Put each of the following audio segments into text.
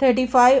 35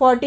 40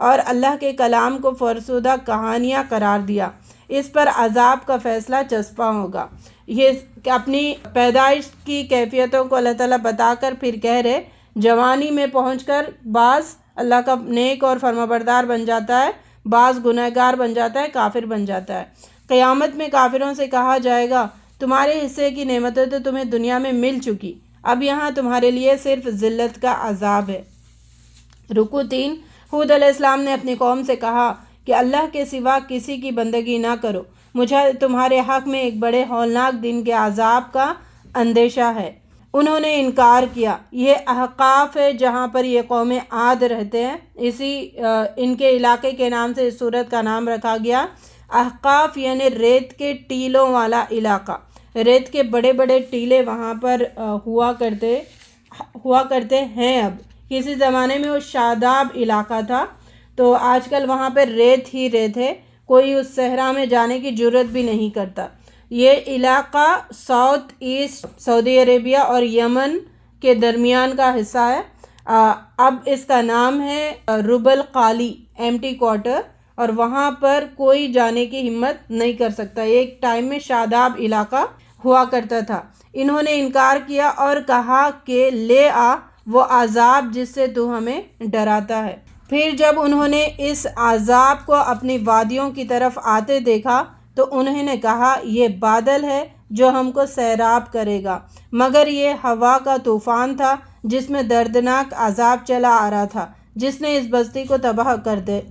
اور اللہ کے کلام کو فرسودہ کہانیاں قرار دیا، اس پر عذاب کا فیصلہ چسپاں ہوگا۔ یہ اپنی پیدائش کی کیفیتوں کو اللہ تعالیٰ بتا کر پھر کہہ رہے، جوانی میں پہنچ کر بعض اللہ کا نیک اور فرمانبردار بن جاتا ہے، بعض گنہگار بن جاتا ہے، کافر بن جاتا ہے۔ قیامت میں کافروں سے کہا جائے گا، تمہارے حصے کی نعمتیں تو تمہیں دنیا میں مل چکی، اب یہاں تمہارے لیے صرف ذلت کا عذاب ہے۔ رکوع 3۔ ہود علیہ السلام نے اپنی قوم سے کہا کہ اللہ کے سوا کسی کی بندگی نہ کرو، مجھے تمہارے حق میں ایک بڑے ہولناک دن کے عذاب کا اندیشہ ہے۔ انہوں نے انکار کیا۔ یہ احقاف ہے جہاں پر یہ قوم عاد رہتے ہیں، ان کے علاقے کے نام سے اس سورت کا نام رکھا گیا۔ احقاف یعنی ریت کے ٹیلوں والا علاقہ، ریت کے بڑے بڑے ٹیلے وہاں پر ہوا کرتے ہیں۔ اب کسی زمانے میں وہ شاداب علاقہ تھا، تو آج کل وہاں پہ ریت ہی ریت ہے، کوئی اس صحرا میں جانے کی جرت بھی نہیں کرتا۔ یہ علاقہ ساؤتھ ایسٹ سعودی عربیہ اور یمن کے درمیان کا حصہ ہے۔ اب اس کا نام ہے رب القالی، ایمٹی کوارٹر، اور وہاں پر کوئی جانے کی ہمت نہیں کر سکتا۔ ایک ٹائم میں شاداب علاقہ ہوا کرتا تھا۔ انہوں نے انکار کیا اور کہا کہ لے آ وہ عذاب جس سے تو ہمیں ڈراتا ہے۔ پھر جب انہوں نے اس عذاب کو اپنی وادیوں کی طرف آتے دیکھا تو انہوں نے کہا، یہ بادل ہے جو ہم کو سیراب کرے گا، مگر یہ ہوا کا طوفان تھا جس میں دردناک عذاب چلا آ رہا تھا، جس نے اس بستی کو تباہ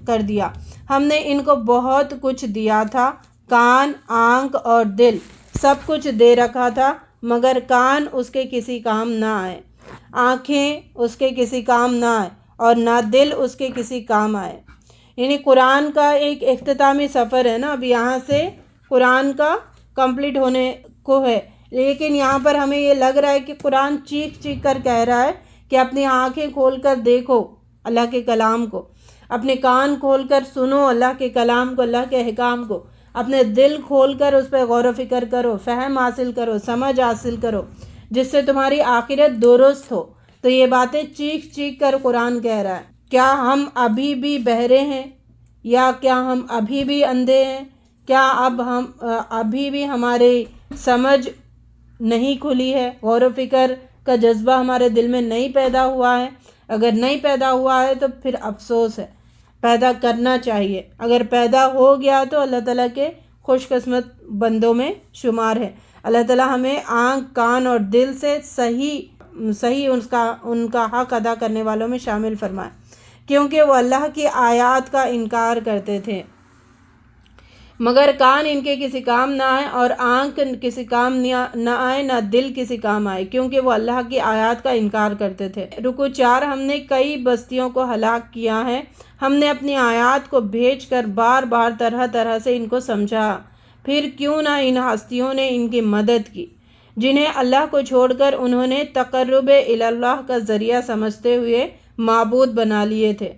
کر دیا۔ ہم نے ان کو بہت کچھ دیا تھا، کان، آنکھ اور دل، سب کچھ دے رکھا تھا، مگر کان اس کے کسی کام نہ آئے، آنکھیں اس کے کسی کام نہ آئے، اور نہ دل اس کے کسی کام آئے۔ یعنی قرآن کا ایک اختتامی سفر ہے نا، اب یہاں سے قرآن کا کمپلیٹ ہونے کو ہے، لیکن یہاں پر ہمیں یہ لگ رہا ہے کہ قرآن چیخ چیخ کر کہہ رہا ہے کہ اپنی آنکھیں کھول کر دیکھو اللہ کے کلام کو، اپنے کان کھول کر سنو اللہ کے کلام کو، اللہ کے احکام کو، اپنے دل کھول کر اس پہ غور و فکر کرو، فہم حاصل کرو، سمجھ حاصل کرو، جس سے تمہاری آخرت درست ہو۔ تو یہ باتیں چیخ چیخ کر قرآن کہہ رہا ہے۔ کیا ہم ابھی بھی بہرے ہیں، یا کیا ہم ابھی بھی اندھے ہیں؟ کیا اب ہم ابھی بھی ہماری سمجھ نہیں کھلی ہے، غور و فکر کا جذبہ ہمارے دل میں نہیں پیدا ہوا ہے؟ اگر نہیں پیدا ہوا ہے تو پھر افسوس ہے، پیدا کرنا چاہیے۔ اگر پیدا ہو گیا تو اللہ تعالیٰ کے خوش قسمت بندوں میں شمار ہے۔ اللہ تعالیٰ ہمیں آنکھ، کان اور دل سے صحیح ان کا حق ادا کرنے والوں میں شامل فرمائے، کیونکہ وہ اللہ کی آیات کا انکار کرتے تھے، مگر کان ان کے کسی کام نہ آئے، اور آنکھ کسی کام نہ آئے، نہ دل کسی کام آئے، کیونکہ وہ اللہ کی آیات کا انکار کرتے تھے۔ رکوع 4۔ ہم نے کئی بستیوں کو ہلاک کیا ہے، ہم نے اپنی آیات کو بھیج کر بار بار طرح طرح سے ان کو سمجھا، پھر کیوں نہ ان ہستیوں نے ان کی مدد کی جنہیں اللہ کو چھوڑ کر انہوں نے تقرب اللہ کا ذریعہ سمجھتے ہوئے معبود بنا لیے تھے۔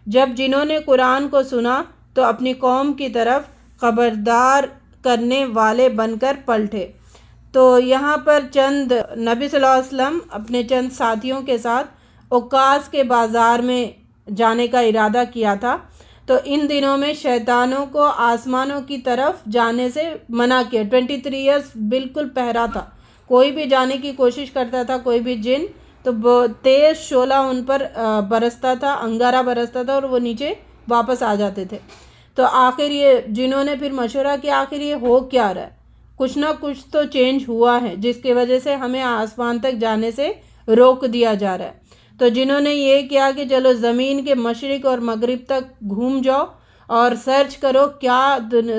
جب جنہوں نے قرآن کو سنا تو اپنی قوم کی طرف خبردار کرنے والے بن کر پلٹے۔ تو یہاں پر نبی صلی اللہ علیہ وسلم اپنے چند ساتھیوں کے ساتھ عکاظ کے بازار میں جانے کا ارادہ کیا تھا، تو ان دنوں میں شیطانوں کو آسمانوں کی طرف جانے سے منع کیا۔ 23 ایئرس بالکل پہرا تھا، کوئی بھی جانے کی کوشش کرتا تھا، کوئی بھی جن، تو تیز شعلہ ان پر برستا تھا، انگارہ برستا تھا، اور وہ نیچے واپس آ جاتے تھے۔ تو آخر یہ جنہوں نے پھر مشورہ کیا، آخر یہ ہو کیا رہا ہے، کچھ نہ کچھ تو چینج ہوا ہے جس کی وجہ سے ہمیں آسمان تک جانے سے روک دیا جا رہا ہے۔ تو جنہوں نے یہ کیا کہ چلو زمین کے مشرق اور مغرب تک گھوم جاؤ اور سرچ کرو کیا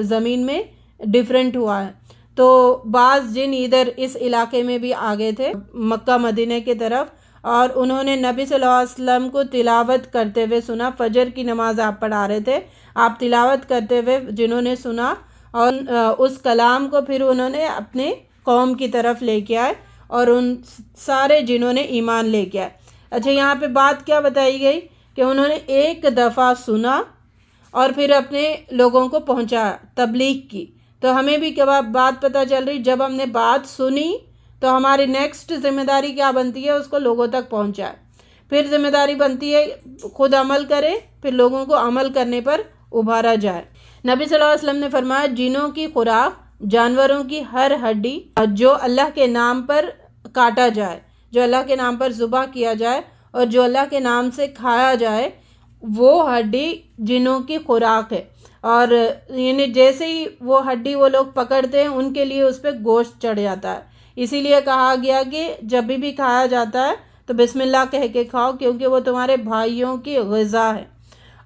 زمین میں ڈیفرنٹ ہوا ہے، تو بعض جن ادھر اس علاقے میں بھی آ گئے تھے مکہ مدینہ کی طرف، اور انہوں نے نبی صلی اللہ علیہ وسلم کو تلاوت کرتے ہوئے سنا۔ فجر کی نماز آپ پڑھا رہے تھے، آپ تلاوت کرتے ہوئے جنہوں نے سنا، اور اس کلام کو پھر انہوں نے اپنے قوم کی طرف لے کے آئے، اور ان سارے جنہوں نے ایمان لے کے آئے۔ اچھا، یہاں پہ بات کیا بتائی گئی کہ انہوں نے ایک دفعہ سنا اور پھر اپنے لوگوں کو پہنچایا، تبلیغ کی۔ تو ہمیں بھی کیا بات پتہ چل رہی، جب ہم نے بات سنی تو ہماری نیکسٹ ذمہ داری کیا بنتی ہے، اس کو لوگوں تک پہنچائے۔ پھر ذمہ داری بنتی ہے خود عمل کرے، پھر لوگوں کو عمل کرنے پر ابھارا جائے۔ نبی صلی اللہ علیہ وسلم نے فرمایا جنوں کی خوراک، جانوروں کی ہر ہڈی جو اللہ کے نام پر کاٹا جائے، جو اللہ کے نام پر ذبح کیا جائے اور جو اللہ کے نام سے کھایا جائے، وہ ہڈی جنوں کی خوراک ہے۔ اور یعنی جیسے ہی وہ ہڈی وہ لوگ پکڑتے ہیں ان کے لیے اس پہ گوشت چڑھ جاتا ہے۔ اسی لیے کہا گیا کہ جب بھی کھایا جاتا ہے تو بسم اللہ کہہ کے کھاؤ، کیونکہ وہ تمہارے بھائیوں کی غذا ہے۔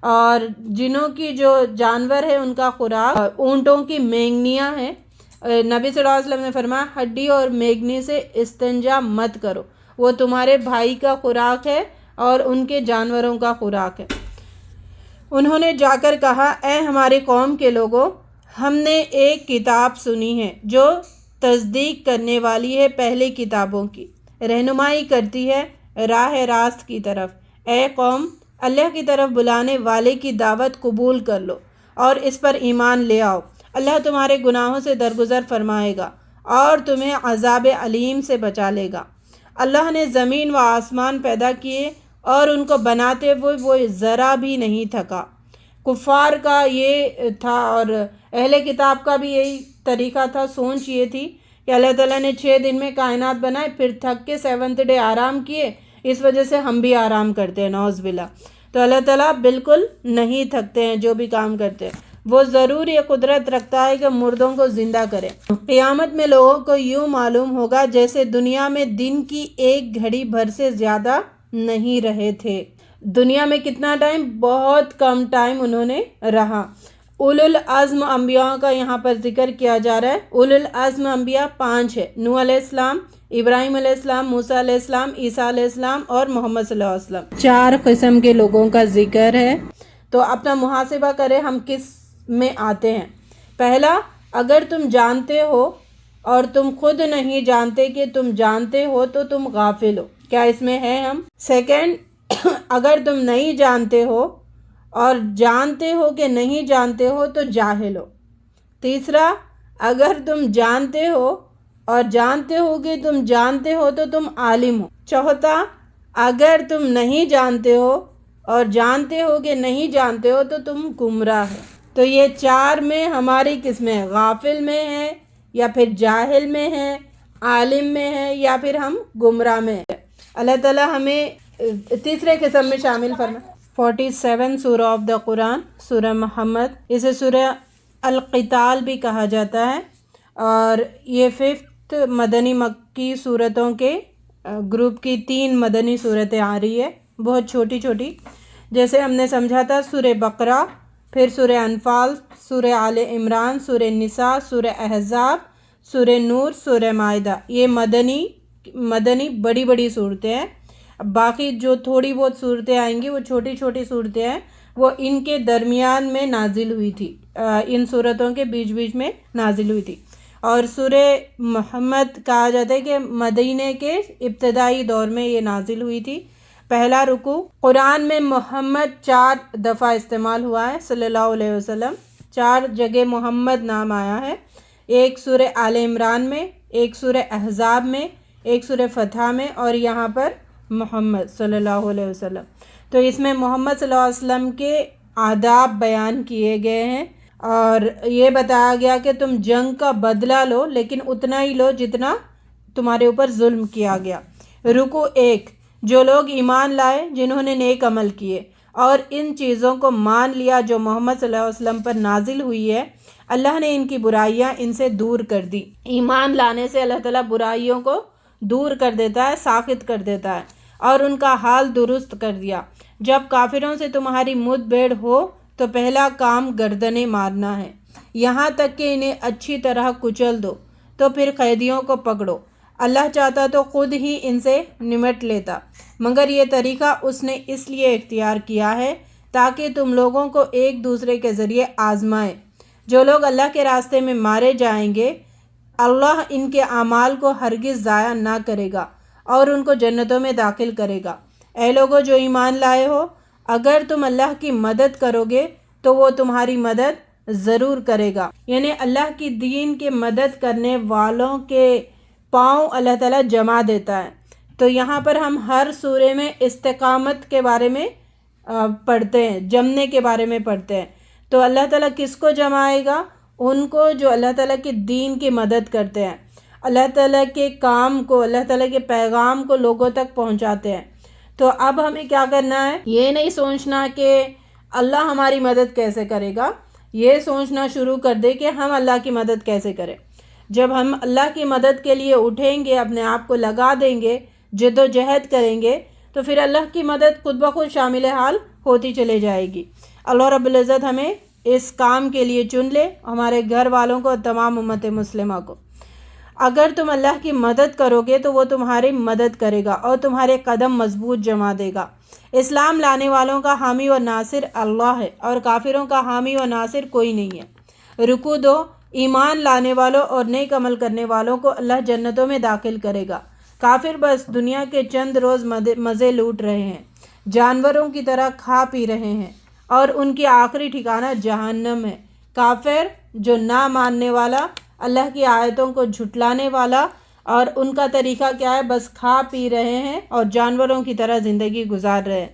اور جنوں کی جو جانور ہے ان کا خوراک اونٹوں کی مینگنیاں ہیں۔ نبی صلی اللہ علیہ وسلم نے فرمایا ہڈی اور مینگنی سے استنجا مت کرو، وہ تمہارے بھائی کا خوراک ہے اور ان کے جانوروں کا خوراک ہے۔ انہوں نے جا کر کہا اے ہماری قوم کے لوگوں، ہم نے ایک کتاب سنی ہے جو تصدیق کرنے والی ہے پہلے کتابوں کی، رہنمائی کرتی ہے راہ راست کی طرف۔ اے قوم، اللہ کی طرف بلانے والے کی دعوت قبول کر لو اور اس پر ایمان لے آؤ۔ اللہ تمہارے گناہوں سے درگزر فرمائے گا اور تمہیں عذاب علیم سے بچا لے گا۔ اللہ نے زمین و آسمان پیدا کیے اور ان کو بناتے ہوئے وہ ذرا بھی نہیں تھکا۔ کفار کا یہ تھا اور اہل کتاب کا بھی یہی طریقہ تھا، سوچ یہ تھی کہ اللہ تعالیٰ نے 6 دن میں کائنات بنائے، پھر تھک کے 7th ڈے آرام کیے، اس وجہ سے ہم بھی آرام کرتے ہیں، نعوذ باللہ۔ تو اللہ تعالیٰ بالکل نہیں تھکتے ہیں جو بھی کام کرتے ہیں۔ وہ ضرور یہ قدرت رکھتا ہے کہ مردوں کو زندہ کرے۔ قیامت میں لوگوں کو یوں معلوم ہوگا جیسے دنیا میں دن کی ایک گھڑی بھر سے زیادہ نہیں رہے تھے۔ دنیا میں کتنا ٹائم؟ بہت کم ٹائم انہوں نے رہا۔ اولو العزم انبیاء کا یہاں پر ذکر کیا جا رہا ہے۔ اولو العزم انبیاء 5 ہے، نوح علیہ السلام، ابراہیم علیہ السلام، موسیٰ علیہ السلام، عیسیٰ علیہ السلام اور محمد صلی اللہ علیہ وسلم۔ 4 قسم کے لوگوں کا ذکر ہے۔ تو اپنا محاسبہ کریں ہم کس میں آتے ہیں۔ پہلا، اگر تم جانتے ہو اور تم خود نہیں جانتے کہ تم جانتے ہو تو تم غافل ہو، کیا اس میں ہے ہم؟ سیکنڈ، اگر تم نہیں جانتے ہو اور جانتے ہو کہ نہیں جانتے ہو تو جاہل ہو۔ تیسرا، اگر تم جانتے ہو اور جانتے ہو کہ تم جانتے ہو تو تم عالم ہو۔ چوتھا، اگر تم نہیں جانتے ہو اور جانتے ہو کہ نہیں جانتے ہو تو تم گمراہ ہو۔ تو یہ 4 میں ہماری کس میں ہے؟ غافل میں ہے یا پھر جاہل میں ہے، عالم میں ہے یا پھر ہم گمراہ میں ہے۔ اللہ تعالیٰ ہمیں تیسرے قسم میں شامل فرمائے۔ 47 سورہ آف دا قرآن، سورہ محمد، اسے سورہ القتال بھی کہا جاتا ہے، اور یہ 5th مدنی مکی صورتوں کے گروپ کی 3 مدنی صورتیں آ رہی ہے، بہت چھوٹی چھوٹی، جیسے ہم نے سمجھا تھا سورہ بقرہ، پھر سورہ انفال، سورہ آل عمران، سورہ نساء، سورہ احزاب، سورہ نور، سورہ مائدہ۔ یہ مدنی بڑی بڑی صورتیں ہیں۔ باقی جو تھوڑی بہت صورتیں آئیں گی وہ چھوٹی چھوٹی صورتیں ہیں، وہ ان کے درمیان میں نازل ہوئی تھی، ان صورتوں کے بیچ بیچ میں نازل ہوئی تھی۔ اور سورہ محمد کہا جاتا ہے کہ مدینے کے ابتدائی دور میں یہ نازل ہوئی تھی۔ پہلا رکوع، قرآن میں محمد 4 دفعہ استعمال ہوا ہے، صلی اللہ علیہ وسلم، 4 جگہ محمد نام آیا ہے، ایک سورہ آل عمران میں، ایک سورہ احزاب میں، ایک سورہ فتح میں، اور یہاں پر محمد صلی اللہ علیہ وسلم۔ تو اس میں محمد صلی اللہ علیہ وسلم کے آداب بیان کیے گئے ہیں، اور یہ بتایا گیا کہ تم جنگ کا بدلہ لو، لیکن اتنا ہی لو جتنا تمہارے اوپر ظلم کیا گیا۔ رکوع 1، جو لوگ ایمان لائے، جنہوں نے نیک عمل کیے اور ان چیزوں کو مان لیا جو محمد صلی اللہ علیہ وسلم پر نازل ہوئی ہے، اللہ نے ان کی برائیاں ان سے دور کر دی۔ ایمان لانے سے اللہ تعالیٰ برائیوں کو دور کر دیتا ہے، ساخط کر دیتا ہے، اور ان کا حال درست کر دیا۔ جب کافروں سے تمہاری مد بھیڑ ہو تو پہلا کام گردنیں مارنا ہے، یہاں تک کہ انہیں اچھی طرح کچل دو، تو پھر قیدیوں کو پکڑو۔ اللہ چاہتا تو خود ہی ان سے نمٹ لیتا، مگر یہ طریقہ اس نے اس لیے اختیار کیا ہے تاکہ تم لوگوں کو ایک دوسرے کے ذریعے آزمائے۔ جو لوگ اللہ کے راستے میں مارے جائیں گے، اللہ ان کے اعمال کو ہرگز ضائع نہ کرے گا اور ان کو جنتوں میں داخل کرے گا۔ اے لوگوں جو ایمان لائے ہو، اگر تم اللہ کی مدد کرو گے تو وہ تمہاری مدد ضرور کرے گا۔ یعنی اللہ کی دین کے مدد کرنے والوں کے پاؤں اللہ تعالیٰ جما دیتا ہے، تو یہاں پر ہم ہر سورے میں استقامت کے بارے میں پڑھتے ہیں، جمنے کے بارے میں پڑھتے ہیں۔ تو اللہ تعالیٰ کس کو جمائے گا؟ ان کو جو اللہ تعالیٰ کے دین کی مدد کرتے ہیں، اللہ تعالیٰ کے کام کو، اللہ تعالیٰ کے پیغام کو لوگوں تک پہنچاتے ہیں۔ تو اب ہمیں کیا کرنا ہے؟ یہ نہیں سوچنا کہ اللہ ہماری مدد کیسے کرے گا، یہ سوچنا شروع کر دے کہ ہم اللہ کی مدد کیسے کریں۔ جب ہم اللہ کی مدد کے لیے اٹھیں گے، اپنے آپ کو لگا دیں گے، جد و جہد کریں گے، تو پھر اللہ کی مدد خود بخود شامل حال ہوتی چلے جائے گی۔ اللہ رب العزت ہمیں اس کام کے لیے چن لے، ہمارے گھر والوں کو، تمام امت مسلمہ کو۔ اگر تم اللہ کی مدد کرو گے تو وہ تمہاری مدد کرے گا اور تمہارے قدم مضبوط جما دے گا۔ اسلام لانے والوں کا حامی و ناصر اللہ ہے اور کافروں کا حامی و ناصر کوئی نہیں ہے۔ رکوع دو، ایمان لانے والوں اور نیک عمل کرنے والوں کو اللہ جنتوں میں داخل کرے گا۔ کافر بس دنیا کے چند روز مزے لوٹ رہے ہیں، جانوروں کی طرح کھا پی رہے ہیں، اور ان کی آخری ٹھکانہ جہنم ہے۔ کافر جو نہ ماننے والا، اللہ کی آیتوں کو جھٹلانے والا، اور ان کا طریقہ کیا ہے؟ بس کھا پی رہے ہیں اور جانوروں کی طرح زندگی گزار رہے ہیں۔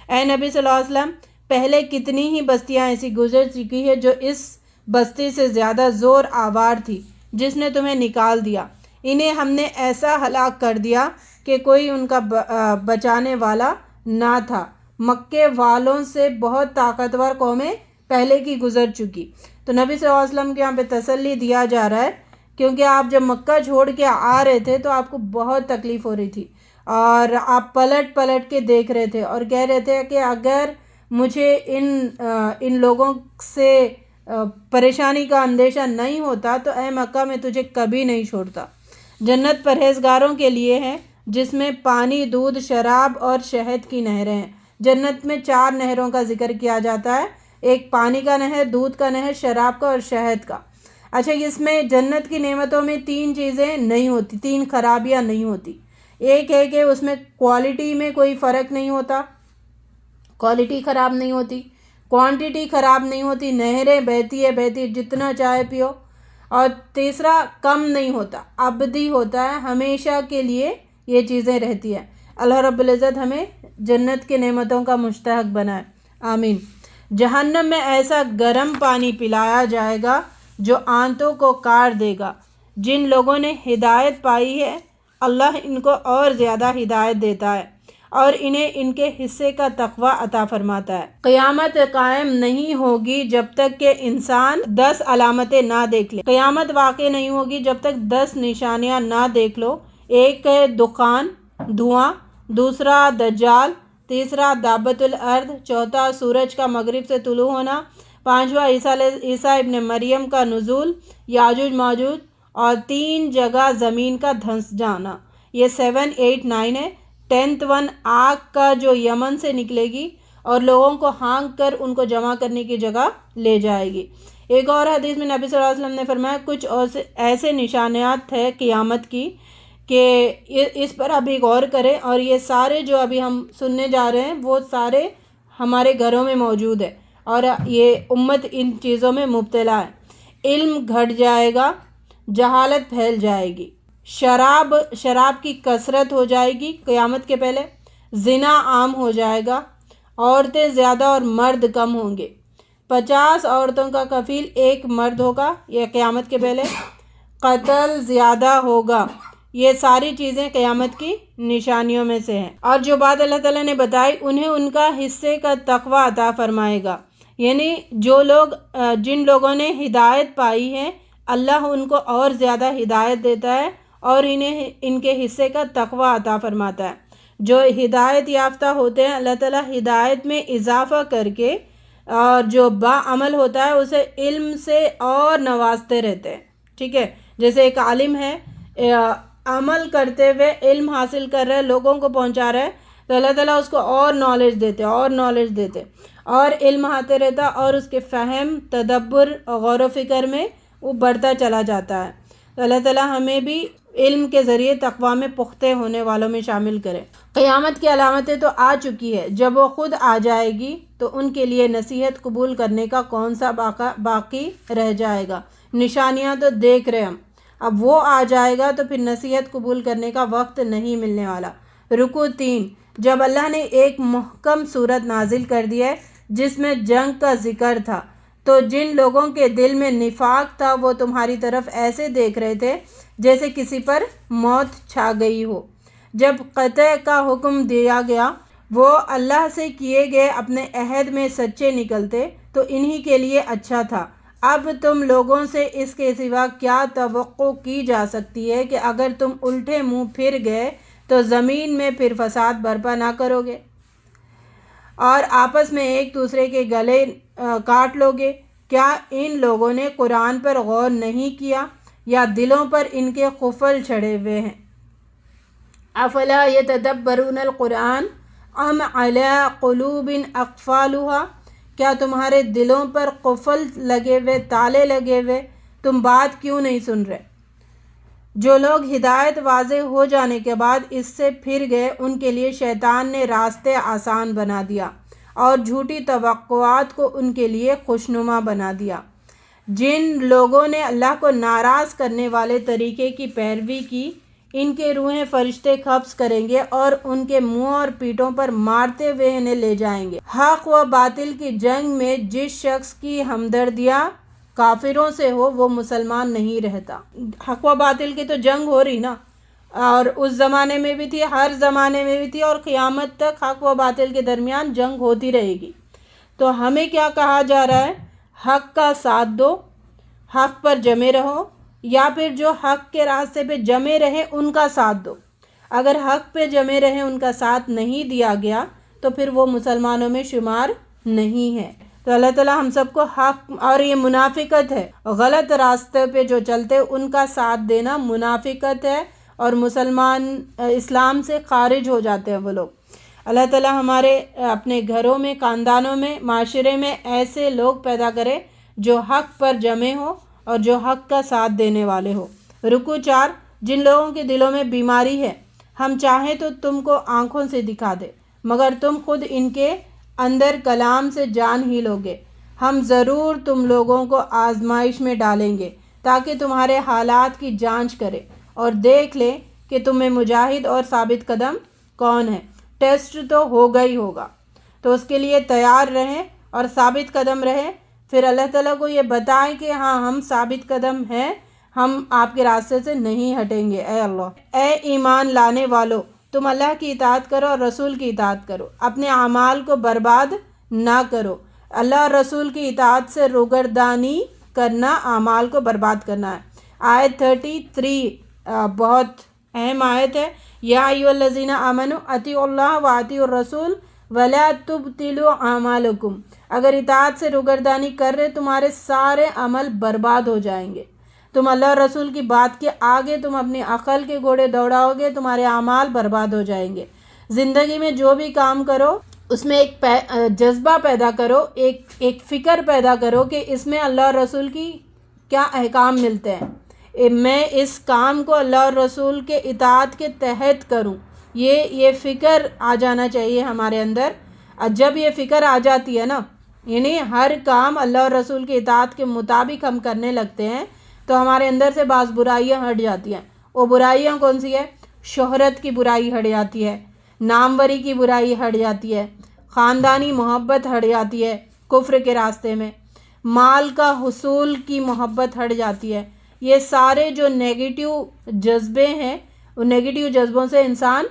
اے نبی صلی اللہ علیہ وسلم، پہلے کتنی ہی بستیاں ایسی گزر چکی ہے جو اس بستی سے زیادہ زور آور تھی جس نے تمہیں نکال دیا۔ انہیں ہم نے ایسا ہلاک کر دیا کہ کوئی ان کا بچانے والا نہ تھا۔ مکے والوں سے بہت طاقتور قومیں پہلے کی گزر چکی۔ تو نبی صلی اللہ علیہ وسلم کے یہاں پہ تسلی دیا جا رہا ہے، کیونکہ آپ جب مکہ چھوڑ کے آ رہے تھے تو آپ کو بہت تکلیف ہو رہی تھی، اور آپ پلٹ پلٹ کے دیکھ رہے تھے اور کہہ رہے تھے کہ اگر مجھے ان لوگوں سے پریشانی کا اندیشہ نہیں ہوتا تو اے مکہ میں تجھے کبھی نہیں چھوڑتا۔ جنت پرہیزگاروں کے لیے ہے، جس میں پانی، دودھ، شراب اور شہد کی نہریں ہیں۔ جنت میں 4 نہروں کا ذکر کیا جاتا ہے، ایک پانی کا نہر، دودھ کا نہر، شراب کا اور شہد کا۔ اچھا، اس میں جنت کی نعمتوں میں 3 چیزیں نہیں ہوتی، 3 خرابیاں نہیں ہوتی۔ ایک ہے کہ اس میں کوالٹی میں کوئی فرق نہیں ہوتا، کوالٹی خراب نہیں ہوتی، کوانٹیٹی خراب نہیں ہوتی، نہریں بہتی ہے جتنا چائے پیو۔ اور تیسرا، کم نہیں ہوتا، ابدی ہوتا ہے، ہمیشہ کے لیے یہ چیزیں رہتی ہیں۔ اللہ رب العزت ہمیں جنت کی نعمتوں کا مستحق بنائے، آمین۔ جہنم میں ایسا گرم پانی پلایا جائے گا جو آنتوں کو کاٹ دے گا۔ جن لوگوں نے ہدایت پائی ہے، اللہ ان کو اور زیادہ ہدایت دیتا ہے اور انہیں ان کے حصے کا تقوی عطا فرماتا ہے۔ قیامت قائم نہیں ہوگی جب تک کہ انسان 10 علامتیں نہ دیکھ لے۔ قیامت واقع نہیں ہوگی جب تک 10 نشانیاں نہ دیکھ لو۔ ایک ہے دخان، دھواں، دوسرا دجال، تیسرا دابت الارض، چوتھا سورج کا مغرب سے طلوع ہونا، پانچواں عیسیٰ ابن مریم کا نزول، یاجوج ماجوج، اور 3 جگہ زمین کا دھنس جانا۔ یہ 7، 8، 9 ہے۔ 10th ون آگ کا جو یمن سے نکلے گی اور لوگوں کو ہانک کر ان کو جمع کرنے کی جگہ لے جائے گی۔ ایک اور حدیث میں نبی صلی اللہ علیہ وسلم نے فرمایا کچھ ایسے نشانات ہیں قیامت کی کہ اس پر ابھی غور کریں، اور یہ سارے جو ابھی ہم سننے جا رہے ہیں وہ سارے ہمارے گھروں میں موجود ہے، اور یہ امت ان چیزوں میں مبتلا ہے۔ علم گھٹ جائے گا، جہالت پھیل جائے گی، شراب کی کثرت ہو جائے گی قیامت کے پہلے، زنا عام ہو جائے گا، عورتیں زیادہ اور مرد کم ہوں گے، 50 عورتوں کا کفیل 1 مرد ہوگا، یہ قیامت کے پہلے، قتل زیادہ ہوگا۔ یہ ساری چیزیں قیامت کی نشانیوں میں سے ہیں، اور جو بات اللہ تعالیٰ نے بتائی انہیں ان کا حصے کا تقوی عطا فرمائے گا۔ یعنی جن لوگوں نے ہدایت پائی ہے، اللہ ان کو اور زیادہ ہدایت دیتا ہے اور انہیں ان کے حصے کا تقوی عطا فرماتا ہے۔ جو ہدایت یافتہ ہوتے ہیں، اللہ تعالیٰ ہدایت میں اضافہ کر کے، اور جو با عمل ہوتا ہے اسے علم سے اور نوازتے رہتے ہیں۔ ٹھیک ہے، جیسے ایک عالم ہے، عمل کرتے ہوئے علم حاصل کر رہے، لوگوں کو پہنچا رہے، تو اللہ تعالیٰ اس کو اور نالج دیتے اور علم آتے رہتا، اور اس کے فہم، تدبر، غور و فکر میں وہ بڑھتا چلا جاتا ہے۔ تو اللہ تعالیٰ ہمیں بھی علم کے ذریعے تقوی میں پختہ ہونے والوں میں شامل کرے۔ قیامت کی علامتیں تو آ چکی ہے، جب وہ خود آ جائے گی تو ان کے لیے نصیحت قبول کرنے کا کون سا باقی رہ جائے گا۔ نشانیاں تو دیکھ رہے ہم، اب وہ آ جائے گا تو پھر نصیحت قبول کرنے کا وقت نہیں ملنے والا۔ رکوع 3، جب اللہ نے ایک محکم صورت نازل کر دی ہے جس میں جنگ کا ذکر تھا، تو جن لوگوں کے دل میں نفاق تھا وہ تمہاری طرف ایسے دیکھ رہے تھے جیسے کسی پر موت چھا گئی ہو۔ جب قطع کا حکم دیا گیا وہ اللہ سے کیے گئے اپنے عہد میں سچے نکلتے تو انہی کے لیے اچھا تھا۔ اب تم لوگوں سے اس کے سوا کیا توقع کی جا سکتی ہے کہ اگر تم الٹے منہ پھر گئے تو زمین میں پھر فساد برپا نہ کرو گے اور آپس میں ایک دوسرے کے گلے کاٹ لو گے؟ کیا ان لوگوں نے قرآن پر غور نہیں کیا یا دلوں پر ان کے قفل چڑھے ہوئے ہیں؟ افلا یتدبرون القرآن ام علی قلوب اقفالها، کیا تمہارے دلوں پر قفل لگے ہوئے، تالے لگے ہوئے، تم بات کیوں نہیں سن رہے؟ جو لوگ ہدایت واضح ہو جانے کے بعد اس سے پھر گئے ان کے لیے شیطان نے راستے آسان بنا دیا اور جھوٹی توقعات کو ان کے لیے خوشنما بنا دیا۔ جن لوگوں نے اللہ کو ناراض کرنے والے طریقے کی پیروی کی ان کے روحیں فرشتے قبض کریں گے اور ان کے منہ اور پیٹھوں پر مارتے ہوئے انہیں لے جائیں گے۔ حق و باطل کی جنگ میں جس شخص کی ہمدردیاں کافروں سے ہو وہ مسلمان نہیں رہتا۔ حق و باطل کی تو جنگ ہو رہی نا، اور اس زمانے میں بھی تھی، ہر زمانے میں بھی تھی، اور قیامت تک حق و باطل کے درمیان جنگ ہوتی رہے گی۔ تو ہمیں کیا کہا جا رہا ہے؟ حق کا ساتھ دو، حق پر جمے رہو، یا پھر جو حق کے راستے پہ جمے رہے ان کا ساتھ دو۔ اگر حق پہ جمے رہے ان کا ساتھ نہیں دیا گیا تو پھر وہ مسلمانوں میں شمار نہیں ہے۔ تو اللہ تعالیٰ ہم سب کو حق، اور یہ منافقت ہے، غلط راستے پہ جو چلتے ان کا ساتھ دینا منافقت ہے اور مسلمان اسلام سے خارج ہو جاتے ہیں وہ لوگ۔ اللہ تعالیٰ ہمارے اپنے گھروں میں، خاندانوں میں، معاشرے میں ایسے لوگ پیدا کرے جو حق پر جمے ہو اور جو حق کا ساتھ دینے والے ہو۔ رکوع 4، جن لوگوں کے دلوں میں بیماری ہے ہم چاہیں تو تم کو آنکھوں سے دکھا دے مگر تم خود ان کے اندر کلام سے جان ہی لوگے۔ ہم ضرور تم لوگوں کو آزمائش میں ڈالیں گے تاکہ تمہارے حالات کی جانچ کرے اور دیکھ لے کہ تم میں مجاہد اور ثابت قدم کون ہے۔ ٹیسٹ تو ہوگا ہی ہوگا، تو اس کے لیے تیار رہیں اور ثابت قدم رہیں۔ پھر اللہ تعالیٰ کو یہ بتائیں کہ ہاں ہم ثابت قدم ہیں، ہم آپ کے راستے سے نہیں ہٹیں گے۔ اے اللہ، اے ایمان لانے والو، تم اللہ کی اطاعت کرو اور رسول کی اطاعت کرو، اپنے اعمال کو برباد نہ کرو۔ اللہ اور رسول کی اطاعت سے روگردانی کرنا اعمال کو برباد کرنا ہے۔ آیت 33 بہت اہم آیت ہے۔ یا ایھا الذین آمنوا اطیعوا اللہ واطیعوا الرسول ولا تبطلوا اعمالکم، اگر اطاعت سے روگردانی کر رہے تمہارے سارے عمل برباد ہو جائیں گے۔ تم اللہ اور رسول کی بات کے آگے تم اپنی عقل کے گھوڑے دوڑاؤ گے، تمہارے اعمال برباد ہو جائیں گے۔ زندگی میں جو بھی کام کرو اس میں ایک جذبہ پیدا کرو، ایک فکر پیدا کرو کہ اس میں اللہ اور رسول کی کیا احکام ملتے ہیں، میں اس کام کو اللہ اور رسول کے اطاعت کے تحت کروں، یہ فکر آ جانا چاہیے ہمارے اندر۔ جب یہ فکر آ جاتی ہے نا، یعنی ہر کام اللہ اور رسول کے اطاعت کے مطابق ہم کرنے لگتے ہیں تو ہمارے اندر سے بعض برائیاں ہٹ جاتی ہیں۔ وہ برائیاں کون سی ہے؟ شہرت کی برائی ہٹ جاتی ہے، ناموری کی برائی ہٹ جاتی ہے، خاندانی محبت ہٹ جاتی ہے کفر کے راستے میں، مال کا حصول کی محبت ہٹ جاتی ہے۔ یہ سارے جو نیگیٹیو جذبے ہیں ان نیگیٹیو جذبوں سے انسان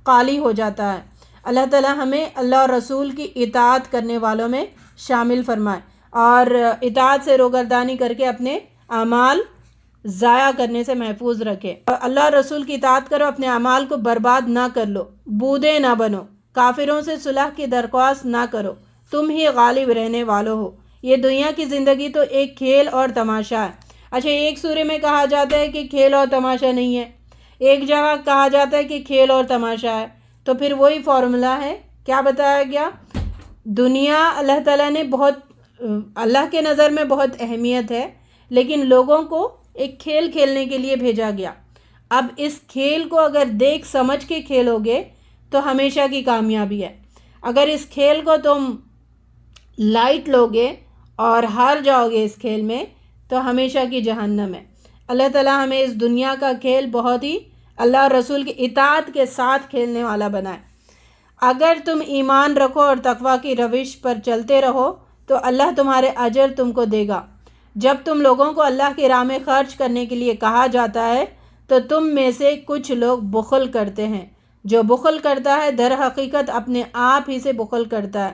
خالی ہو جاتا ہے۔ اللہ تعالیٰ ہمیں اللہ اور رسول کی اطاعت کرنے والوں میں شامل فرمائے اور اطاعت سے روگردانی کر کے اپنے اعمال ضائع کرنے سے محفوظ رکھے۔ اللہ اور رسول کی اطاعت کرو، اپنے اعمال کو برباد نہ کر لو، بودے نہ بنو، کافروں سے صلح کی درخواست نہ کرو، تم ہی غالب رہنے والو ہو۔ یہ دنیا کی زندگی تو ایک کھیل اور تماشا ہے۔ اچھا، ایک سورے میں کہا جاتا ہے کہ کھیل اور تماشا نہیں ہے، ایک جگہ کہا جاتا ہے کہ کھیل اور تماشا ہے، تو پھر وہی فارمولا ہے۔ کیا بتایا گیا؟ دنیا اللہ تعالیٰ نے اللہ کے نظر میں بہت اہمیت ہے، لیکن لوگوں کو ایک کھیل کھیلنے کے لیے بھیجا گیا۔ اب اس کھیل کو اگر دیکھ سمجھ کے کھیلو گے تو ہمیشہ کی کامیابی ہے۔ اگر اس کھیل کو تم لائٹ لوگے اور ہار جاؤ گے اس کھیل میں تو ہمیشہ کی جہنم ہے۔ اللہ تعالیٰ ہمیں اس دنیا کا کھیل بہت ہی اللہ اور رسول کی اطاعت کے ساتھ کھیلنے والا بنائے۔ اگر تم ایمان رکھو اور تقوی کی روش پر چلتے رہو تو اللہ تمہارے اجر تم کو دے گا۔ جب تم لوگوں کو اللہ کی راہ میں خرچ کرنے کے لیے کہا جاتا ہے تو تم میں سے کچھ لوگ بخل کرتے ہیں۔ جو بخل کرتا ہے در حقیقت اپنے آپ ہی سے بخل کرتا ہے۔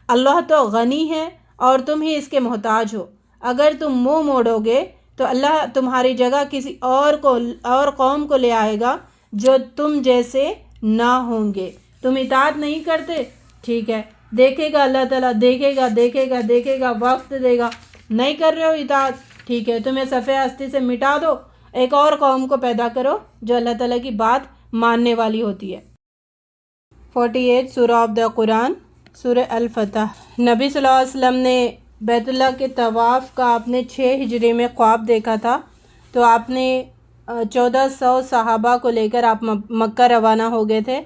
اللہ تو غنی ہے اور تم ہی اس کے محتاج ہو۔ اگر تم منہ موڑو گے تو اللہ تمہاری جگہ کسی اور قوم کو لے آئے گا جو تم جیسے نہ ہوں گے۔ تم اطاعت نہیں کرتے، ٹھیک ہے، دیکھے گا اللہ تعالیٰ، دیکھے گا، وقت دے گا۔ نہیں کر رہے ہو اطاعت، ٹھیک ہے، تمہیں صفحہ ہستی سے مٹا دو، ایک اور قوم کو پیدا کرو جو اللہ تعالیٰ کی بات ماننے والی ہوتی ہے۔ 48 سورہ آف دا قرآن، سورہ الفتح۔ نبی صلی اللہ علیہ وسلم نے بیت اللہ کے طواف کا آپ نے 6 ہجری میں خواب دیکھا تھا، تو آپ نے 1400 صحابہ کو لے کر آپ مکہ روانہ ہو گئے تھے،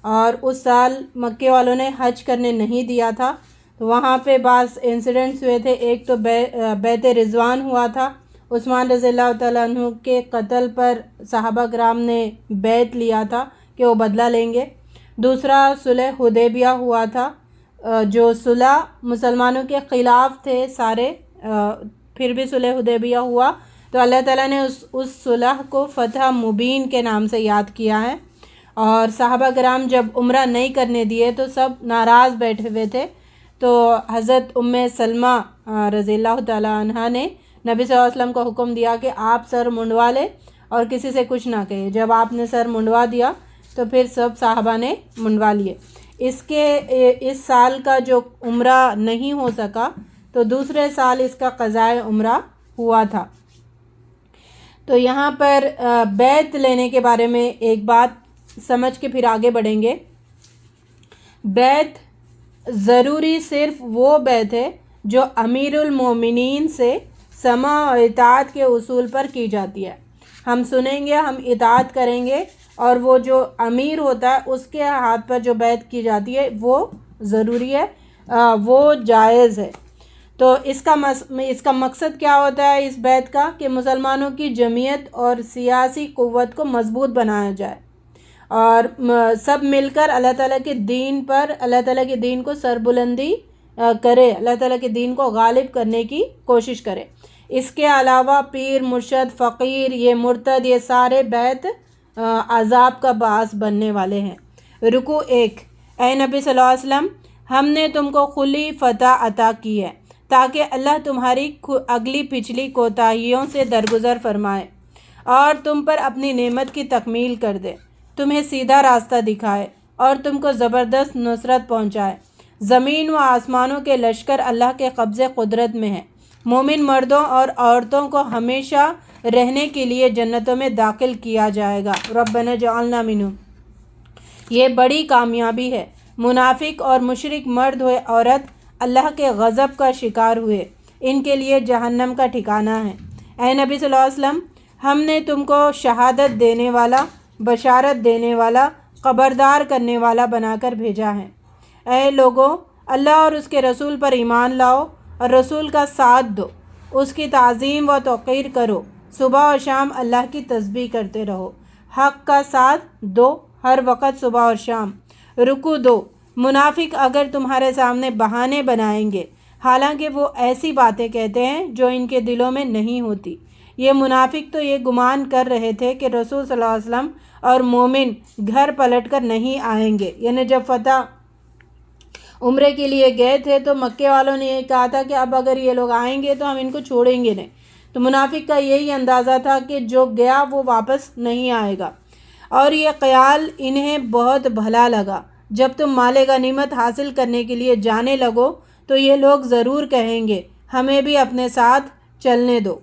اور اس سال مکے والوں نے حج کرنے نہیں دیا تھا، تو وہاں پہ بعض انسیڈنٹس ہوئے تھے۔ ایک تو بیعت رضوان ہوا تھا، عثمان رضی اللہ تعالیٰ عنہ کے قتل پر صحابہ کرام نے بیعت لیا تھا کہ وہ بدلہ لیں گے۔ دوسرا صلح حدیبیہ ہوا تھا، جو صلح مسلمانوں کے خلاف تھے سارے، پھر بھی صلح حدیبیہ ہوا، تو اللہ تعالیٰ نے اس صلح کو فتح مبین کے نام سے یاد کیا ہے۔ اور صحابہ کرام جب عمرہ نہیں کرنے دیے تو سب ناراض بیٹھے ہوئے تھے، تو حضرت سلمہ رضی اللہ تعالیٰ عنہ نے نبی صلی اللہ علیہ وسلم کو حکم دیا کہ آپ سر منڈوا لیں اور کسی سے کچھ نہ کہے۔ جب آپ نے سر منڈوا دیا تو پھر سب صحابہ نے منڈوا لیے۔ اس سال کا جو عمرہ نہیں ہو سکا تو دوسرے سال اس کا قضائے عمرہ ہوا تھا۔ تو یہاں پر بیعت لینے کے بارے میں ایک بات سمجھ کے پھر آگے بڑھیں گے۔ بیعت ضروری صرف وہ بیعت ہے جو امیر المومنین سے سمع و اطاعت کے اصول پر کی جاتی ہے۔ ہم سنیں گے، ہم اطاعت کریں گے، اور وہ جو امیر ہوتا ہے اس کے ہاتھ پر جو بیعت کی جاتی ہے وہ ضروری ہے، وہ جائز ہے۔ تو اس کا مقصد کیا ہوتا ہے اس بیعت کا؟ کہ مسلمانوں کی جمعیت اور سیاسی قوت کو مضبوط بنایا جائے، اور سب مل کر اللہ تعالیٰ کے دین پر، اللہ تعالیٰ کے دین کو سربلندی کرے، اللہ تعالیٰ کے دین کو غالب کرنے کی کوشش کرے۔ اس کے علاوہ پیر، مرشد، فقیر، یہ مرتد، یہ سارے بیعت عذاب کا باعث بننے والے ہیں۔ رکوع 1۔ اے نبی صلی اللہ علیہ وسلم، ہم نے تم کو کھلی فتح عطا کی ہے تاکہ اللہ تمہاری اگلی پچھلی کوتاہیوں سے درگزر فرمائے اور تم پر اپنی نعمت کی تکمیل کر دے، تمہیں سیدھا راستہ دکھائے اور تم کو زبردست نصرت پہنچائے۔ زمین و آسمانوں کے لشکر اللہ کے قبضے قدرت میں ہیں۔ مومن مردوں اور عورتوں کو ہمیشہ رہنے کے لیے جنتوں میں داخل کیا جائے گا۔ ربنا جعلنا منہم۔ یہ بڑی کامیابی ہے۔ منافق اور مشرک مرد ہوئے عورت اللہ کے غضب کا شکار ہوئے، ان کے لیے جہنم کا ٹھکانہ ہے۔ اے نبی صلی اللہ علیہ وسلم، ہم نے تم کو شہادت دینے والا، بشارت دینے والا، خبردار کرنے والا بنا کر بھیجا ہے۔ اے لوگوں، اللہ اور اس کے رسول پر ایمان لاؤ اور رسول کا ساتھ دو، اس کی تعظیم و توقیر کرو، صبح اور شام اللہ کی تسبیح کرتے رہو، حق کا ساتھ دو ہر وقت صبح اور شام۔ رکوع 2۔ منافق اگر تمہارے سامنے بہانے بنائیں گے، حالانکہ وہ ایسی باتیں کہتے ہیں جو ان کے دلوں میں نہیں ہوتی۔ یہ منافق تو یہ گمان کر رہے تھے کہ رسول صلی اللہ علیہ وسلم اور مومن گھر پلٹ کر نہیں آئیں گے، یعنی جب فتح عمرے کے لیے گئے تھے تو مکے والوں نے یہ کہا تھا کہ اب اگر یہ لوگ آئیں گے تو ہم ان کو چھوڑیں گے نہیں۔ تو منافق کا یہی اندازہ تھا کہ جو گیا وہ واپس نہیں آئے گا، اور یہ خیال انہیں بہت بھلا لگا۔ جب تم مال غنیمت حاصل کرنے کے لیے جانے لگو تو یہ لوگ ضرور کہیں گے ہمیں بھی اپنے ساتھ چلنے دو۔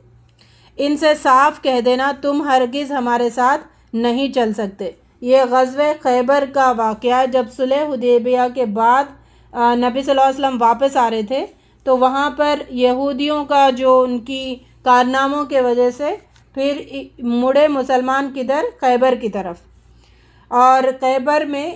ان سے صاف کہہ دینا تم ہرگز ہمارے ساتھ نہیں چل سکتے۔ یہ غزوہ خیبر کا واقعہ جب صلح حدیبیہ کے بعد نبی صلی اللہ علیہ وسلم واپس آ رہے تھے تو وہاں پر یہودیوں کا جو ان کی کارناموں کے وجہ سے پھر مڑے مسلمان کدھر؟ خیبر کی طرف۔ اور خیبر میں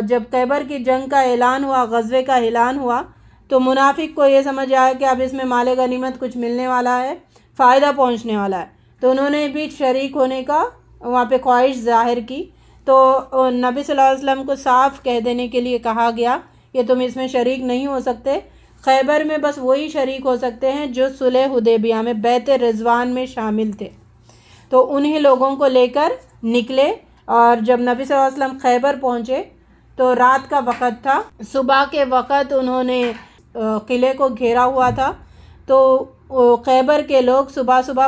جب خیبر کی جنگ کا اعلان ہوا، غزوے کا اعلان ہوا، تو منافق کو یہ سمجھ آیا کہ اب اس میں مال غنیمت کچھ ملنے والا ہے، فائدہ پہنچنے والا ہے، تو انہوں نے بھی شریک ہونے کا وہاں پہ خواہش ظاہر کی، تو نبی صلی اللہ علیہ وسلم کو صاف کہہ دینے کے لیے کہا گیا کہ تم اس میں شریک نہیں ہو سکتے، خیبر میں بس وہی شریک ہو سکتے ہیں جو صلح حدیبیہ میں بیعت رضوان میں شامل تھے۔ تو انہی لوگوں کو لے کر نکلے، اور جب نبی صلی اللہ علیہ وسلم خیبر پہنچے تو رات کا وقت تھا، صبح کے وقت انہوں نے قلعے کو گھیرا ہوا تھا، تو خیبر کے لوگ صبح صبح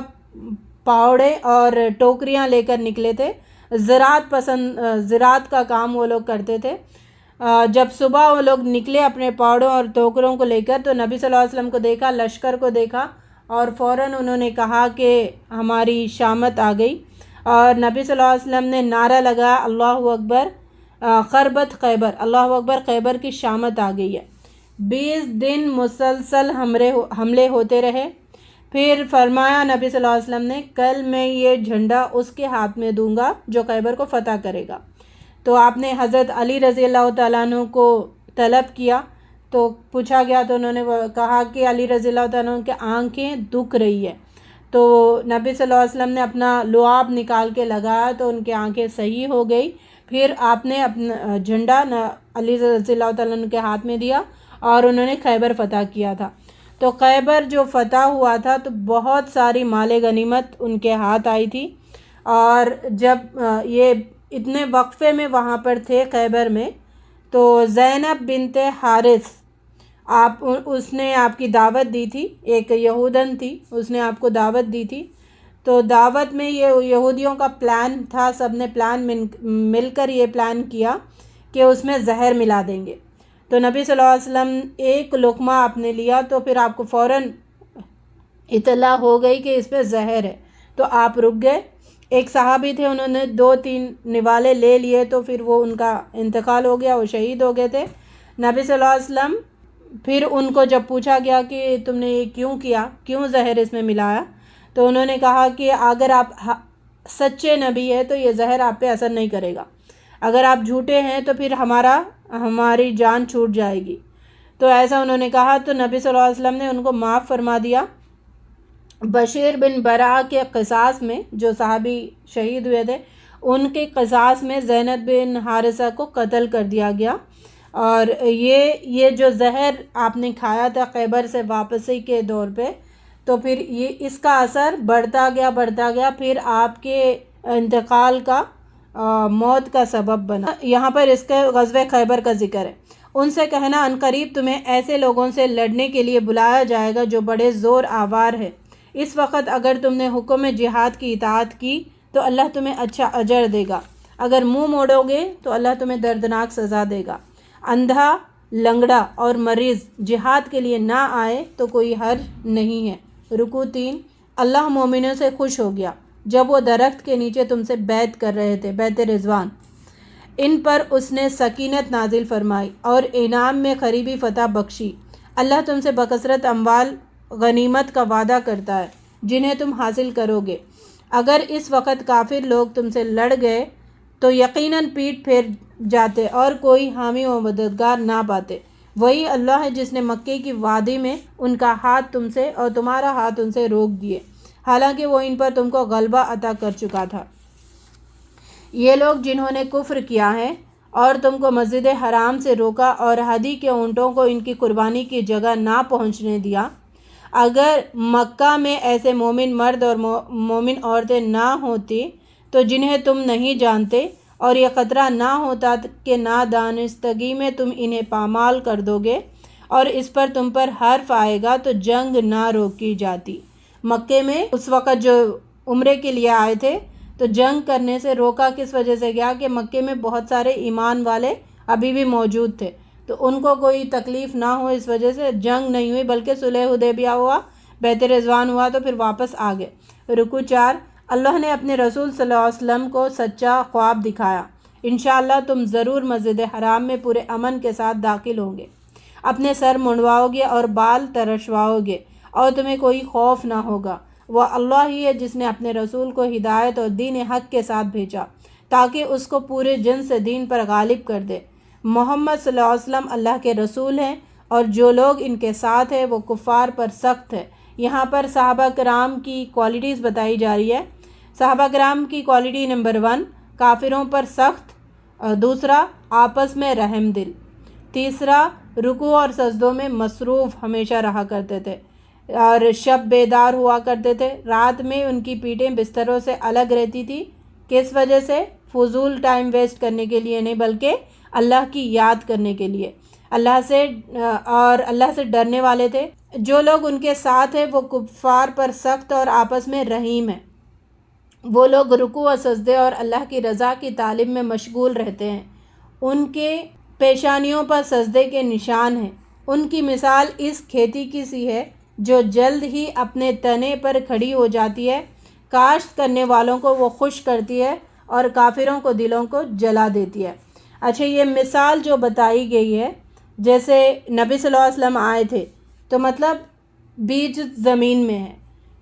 پاوڑے اور ٹوکریاں لے کر نکلے تھے، زراعت کا کام وہ لوگ کرتے تھے۔ جب صبح وہ لوگ نکلے اپنے پاوڑوں اور ٹوکروں کو لے کر، تو نبی صلی اللہ علیہ وسلم کو دیکھا، لشکر کو دیکھا، اور فوراً انہوں نے کہا کہ ہماری شامت آ گئی، اور نبی صلی اللہ علیہ وسلم نے نعرہ لگایا، اللہ اکبر خربت خیبر، اللہ اکبر، خیبر کی شامت آ گئی ہے۔ 20 دن مسلسل حملے ہوتے رہے، پھر فرمایا نبی صلی اللہ علیہ وسلم نے، کل میں یہ جھنڈا اس کے ہاتھ میں دوں گا جو خیبر کو فتح کرے گا۔ تو آپ نے حضرت علی رضی اللہ تعالیٰ عنہ کو طلب کیا، تو پوچھا گیا تو انہوں نے کہا کہ علی رضی اللہ تعالیٰ عنہ کی آنکھیں دکھ رہی ہے، تو نبی صلی اللہ علیہ وسلم نے اپنا لعاب نکال کے لگایا تو ان کی آنکھیں صحیح ہو گئی۔ پھر آپ نے اپنا جھنڈا علی رضی اللہ تعالیٰ عنہ کے ہاتھ میں دیا اور انہوں نے خیبر فتح کیا تھا۔ تو خیبر جو فتح ہوا تھا تو بہت ساری مال غنیمت ان کے ہاتھ آئی تھی، اور جب یہ اتنے وقفے میں وہاں پر تھے خیبر میں، تو زینب بنت حارث اس نے آپ کی دعوت دی تھی، ایک یہودن تھی، اس نے آپ کو دعوت دی تھی۔ تو دعوت میں یہ یہودیوں کا پلان تھا، سب نے مل کر یہ پلان کیا کہ اس میں زہر ملا دیں گے۔ تو نبی صلی اللہ علیہ وسلم ایک لقمہ آپ نے لیا تو پھر آپ کو فوراً اطلاع ہو گئی کہ اس پہ زہر ہے، تو آپ رک گئے۔ ایک صحابی تھے، انہوں نے 2-3 نوالے لے لیے، تو پھر وہ ان کا انتقال ہو گیا، وہ شہید ہو گئے تھے۔ نبی صلی اللہ علیہ وسلم پھر ان کو جب پوچھا گیا کہ تم نے یہ کیوں کیا، کیوں زہر اس میں ملایا، تو انہوں نے کہا کہ اگر آپ سچے نبی ہیں تو یہ زہر آپ پہ اثر نہیں کرے گا، اگر آپ جھوٹے ہیں تو پھر ہماری جان چھوٹ جائے گی۔ تو ایسا انہوں نے کہا، تو نبی صلی اللہ علیہ وسلم نے ان کو معاف فرما دیا۔ بشیر بن برا کے قصاص میں، جو صحابی شہید ہوئے تھے، ان کے قصاص میں زینب بن حارثہ کو قتل کر دیا گیا، اور یہ جو زہر آپ نے کھایا تھا خیبر سے واپسی کے دور پہ، تو پھر اس کا اثر بڑھتا گیا، پھر آپ کے انتقال کا موت کا سبب بنا۔ یہاں پر اس کے غزوہ خیبر کا ذکر ہے۔ ان سے کہنا، عنقریب تمہیں ایسے لوگوں سے لڑنے کے لیے بلایا جائے گا جو بڑے زور آور ہے، اس وقت اگر تم نے حکم جہاد کی اطاعت کی تو اللہ تمہیں اچھا اجر دے گا، اگر منہ موڑو گے تو اللہ تمہیں دردناک سزا دے گا۔ اندھا، لنگڑا اور مریض جہاد کے لیے نہ آئے تو کوئی حرج نہیں ہے۔ رکوع 3۔ اللہ مومنوں سے خوش ہو گیا جب وہ درخت کے نیچے تم سے بیعت کر رہے تھے، بیعت رضوان۔ ان پر اس نے سکینت نازل فرمائی اور انعام میں قریبی فتح بخشی۔ اللہ تم سے بکثرت اموال غنیمت کا وعدہ کرتا ہے جنہیں تم حاصل کرو گے۔ اگر اس وقت کافر لوگ تم سے لڑ گئے تو یقیناً پیٹھ پھیر جاتے اور کوئی حامی و مددگار نہ پاتے۔ وہی اللہ ہے جس نے مکے کی وادی میں ان کا ہاتھ تم سے اور تمہارا ہاتھ ان سے روک دیے، حالانکہ وہ ان پر تم کو غلبہ عطا کر چکا تھا۔ یہ لوگ جنہوں نے کفر کیا ہے اور تم کو مسجد حرام سے روکا اور ہدی کے اونٹوں کو ان کی قربانی کی جگہ نہ پہنچنے دیا، اگر مکہ میں ایسے مومن مرد اور مومن عورتیں نہ ہوتی تو جنہیں تم نہیں جانتے، اور یہ خطرہ نہ ہوتا کہ نادانستگی میں تم انہیں پامال کر دو گے اور اس پر تم پر حرف آئے گا تو جنگ نہ روکی جاتی۔ مکے میں اس وقت جو عمرے کے لیے آئے تھے تو جنگ کرنے سے روکا کس وجہ سے گیا کہ مکے میں بہت سارے ایمان والے ابھی بھی موجود تھے، تو ان کو کوئی تکلیف نہ ہو، اس وجہ سے جنگ نہیں ہوئی، بلکہ صلح حدیبیہ ہوا، بیعت رضوان ہوا، تو پھر واپس آ گئے۔ رکوع 4۔ اللہ نے اپنے رسول صلی اللہ علیہ وسلم کو سچا خواب دکھایا، انشاءاللہ تم ضرور مسجد حرام میں پورے امن کے ساتھ داخل ہوں گے، اپنے سر منڈواؤ گے اور بال ترشواؤ گے اور تمہیں کوئی خوف نہ ہوگا۔ وہ اللہ ہی ہے جس نے اپنے رسول کو ہدایت اور دین حق کے ساتھ بھیجا تاکہ اس کو پورے جن سے دین پر غالب کر دے۔ محمد صلی اللہ علیہ وسلم اللہ کے رسول ہیں اور جو لوگ ان کے ساتھ ہیں وہ کفار پر سخت ہے۔ یہاں پر صحابہ کرام کی کوالٹیز بتائی جا رہی ہے۔ صحابہ کرام کی کوالٹی نمبر 1 کافروں پر سخت، دوسرا آپس میں رحم دل، تیسرا رکوع اور سجدوں میں مصروف ہمیشہ رہا کرتے تھے اور شب بیدار ہوا کرتے تھے۔ رات میں ان کی پیٹھیں بستروں سے الگ رہتی تھی، کس وجہ سے؟ فضول ٹائم ویسٹ کرنے کے لیے نہیں بلکہ اللہ کی یاد کرنے کے لیے، اللہ سے ڈرنے والے تھے۔ جو لوگ ان کے ساتھ ہیں وہ کفار پر سخت اور آپس میں رحیم ہیں۔ وہ لوگ رکوع و سجدے اور اللہ کی رضا کی طالب میں مشغول رہتے ہیں۔ ان کے پیشانیوں پر سجدے کے نشان ہیں۔ ان کی مثال اس کھیتی کی سی ہے جو جلد ہی اپنے تنے پر کھڑی ہو جاتی ہے۔ کاشت کرنے والوں کو وہ خوش کرتی ہے اور کافروں کو دلوں کو جلا دیتی ہے۔ اچھا، یہ مثال جو بتائی گئی ہے، جیسے نبی صلی اللہ علیہ وسلم آئے تھے تو مطلب بیج زمین میں ہے،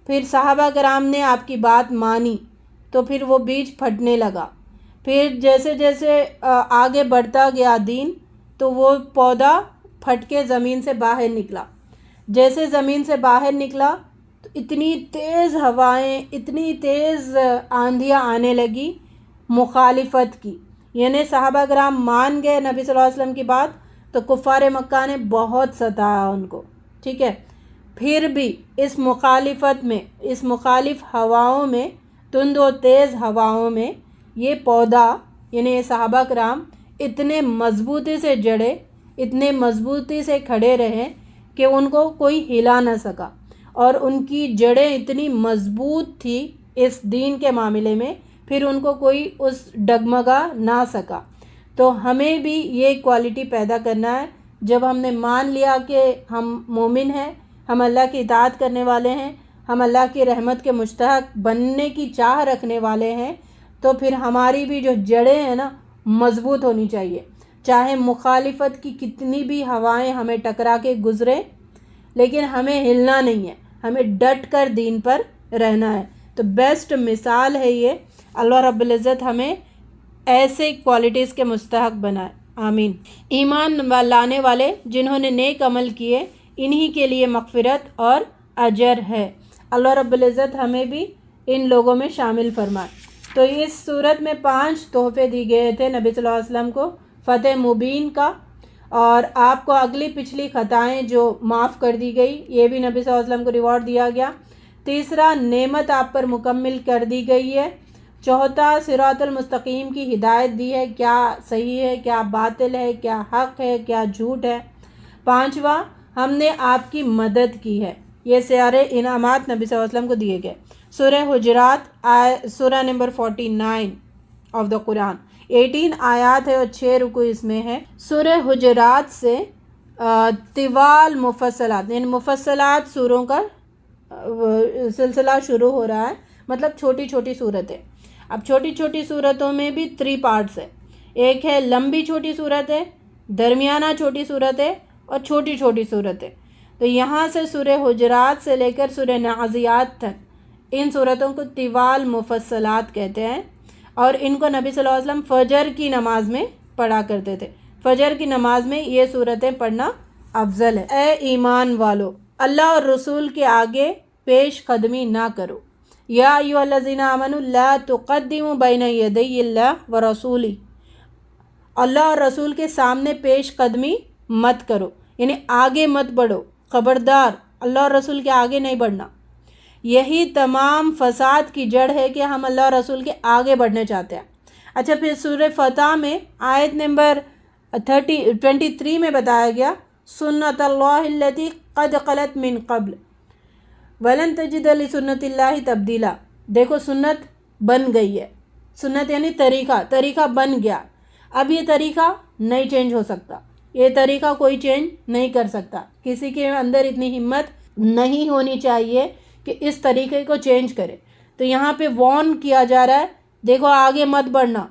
پھر صحابہ کرام نے آپ کی بات مانی تو پھر وہ بیج پھٹنے لگا، پھر جیسے جیسے آگے بڑھتا گیا دین تو وہ پودا پھٹ کے زمین سے باہر نکلا۔ جیسے زمین سے باہر نکلا تو اتنی تیز ہوائیں، اتنی تیز آندھیاں آنے لگی مخالفت کی، یعنی صحابہ کرام مان گئے نبی صلی اللہ علیہ وسلم کی بات تو کفار مکہ نے بہت ستایا ان کو، ٹھیک ہے۔ پھر بھی اس مخالفت میں، اس مخالف ہواؤں میں، تند و تیز ہواؤں میں یہ پودا یعنی یہ صحابہ کرام اتنے مضبوطی سے جڑے، اتنے مضبوطی سے کھڑے رہے کہ ان کو کوئی ہلا نہ سکا، اور ان کی جڑیں اتنی مضبوط تھی اس دین کے معاملے میں، پھر ان کو کوئی اس ڈگمگا نہ سکا۔ تو ہمیں بھی یہ کوالٹی پیدا کرنا ہے، جب ہم نے مان لیا کہ ہم مومن ہیں، ہم اللہ کی اطاعت کرنے والے ہیں، ہم اللہ کی رحمت کے مستحق بننے کی چاہ رکھنے والے ہیں، تو پھر ہماری بھی جو جڑیں ہیں نا مضبوط ہونی چاہیے، چاہے مخالفت کی کتنی بھی ہوائیں ہمیں ٹکرا کے گزریں، لیکن ہمیں ہلنا نہیں ہے، ہمیں ڈٹ کر دین پر رہنا ہے۔ تو بیسٹ مثال ہے یہ، اللہ رب العزت ہمیں ایسے کوالٹیز کے مستحق بنائے، آمین۔ ایمان لانے والے جنہوں نے نیک عمل کیے انہی کے لیے مغفرت اور اجر ہے، اللہ رب العزت ہمیں بھی ان لوگوں میں شامل فرمائے۔ تو اس صورت میں 5 تحفے دی گئے تھے نبی صلی اللہ علیہ وسلم کو، فتح مبین کا، اور آپ کو اگلی پچھلی خطائیں جو معاف کر دی گئی یہ بھی نبی صلی اللہ علیہ وسلم کو ریوارڈ دیا گیا۔ تیسرا، نعمت آپ پر مکمل کر دی گئی ہے۔ چوتھا، صراط المستقیم کی ہدایت دی ہے، کیا صحیح ہے، کیا باطل ہے، کیا حق ہے، کیا جھوٹ ہے۔ پانچواں، ہم نے آپ کی مدد کی ہے۔ یہ سارے انعامات نبی صلی اللہ علیہ وسلم کو دیے گئے۔ سورہ حجرات سورہ نمبر 49 آف دا قرآن، 18 آیات ہے اور 6 رکوع اس میں ہے۔ سورہ حجرات سے طوال مفصلات یعنی مفصلات سوروں کا سلسلہ شروع ہو رہا ہے، مطلب چھوٹی چھوٹی صورتیں۔ اب چھوٹی چھوٹی صورتوں میں بھی 3 پارٹس ہیں، ایک ہے لمبی چھوٹی صورتیں، درمیانہ چھوٹی صورتیں اور چھوٹی چھوٹی صورتیں۔ تو یہاں سے سورہ حجرات سے لے کر سورہ نازعات تک ان صورتوں کو طوال مفصلات کہتے ہیں، اور ان کو نبی صلی اللہ علیہ وسلم فجر کی نماز میں پڑھا کرتے تھے۔ فجر کی نماز میں یہ صورتیں پڑھنا افضل ہے۔ اے ایمان والو، اللہ اور رسول کے آگے پیش قدمی نہ کرو۔ یا ایھا الذین آمنوا لا تقدموا بین یدی اللہ ورسولہ، اللہ اور رسول کے سامنے پیش قدمی مت کرو، یعنی آگے مت بڑھو، خبردار اللہ اور رسول کے آگے نہیں بڑھنا۔ یہی تمام فساد کی جڑ ہے کہ ہم اللہ اور رسول کے آگے بڑھنے چاہتے ہیں۔ اچھا، پھر سورہ فتح میں آیت نمبر 23 میں بتایا گیا، سنت اللہ التی قد خلت من قبل ولن تجد لسنت اللہ تبدیلا۔ دیکھو سنت بن گئی ہے، سنت یعنی طریقہ بن گیا، اب یہ طریقہ نہیں چینج ہو سکتا، یہ طریقہ کوئی چینج نہیں کر سکتا۔ کسی کے اندر اتنی ہمت نہیں ہونی چاہیے کہ اس طریقے کو چینج کرے۔ تو یہاں پہ وارن کیا جا رہا ہے، دیکھو آگے مت بڑھنا،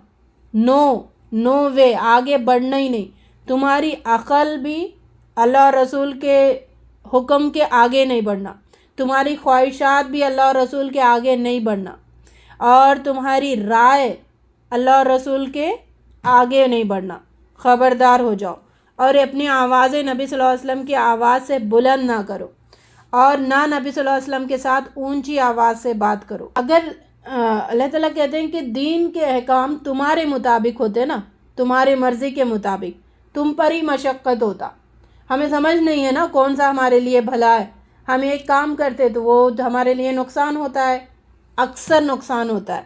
نو وے، آگے بڑھنا ہی نہیں۔ تمہاری عقل بھی اللہ اور رسول کے حکم کے آگے نہیں بڑھنا، تمہاری خواہشات بھی اللہ اور رسول کے آگے نہیں بڑھنا، اور تمہاری رائے اللہ اور رسول کے آگے نہیں بڑھنا۔ خبردار ہو جاؤ، اور اپنی آوازیں نبی صلی اللہ علیہ وسلم کی آواز سے بلند نہ کرو، اور نہ نبی صلی اللہ علیہ وسلم کے ساتھ اونچی آواز سے بات کرو۔ اگر اللہ تعالیٰ کہتے ہیں کہ دین کے احکام تمہارے مطابق ہوتے نا، تمہارے مرضی کے مطابق، تم پر ہی مشقت ہوتا. ہمیں سمجھ نہیں ہے نا کون سا ہمارے لیے بھلا ہے. ہم ایک کام کرتے تو وہ ہمارے لیے نقصان ہوتا ہے، اکثر نقصان ہوتا ہے.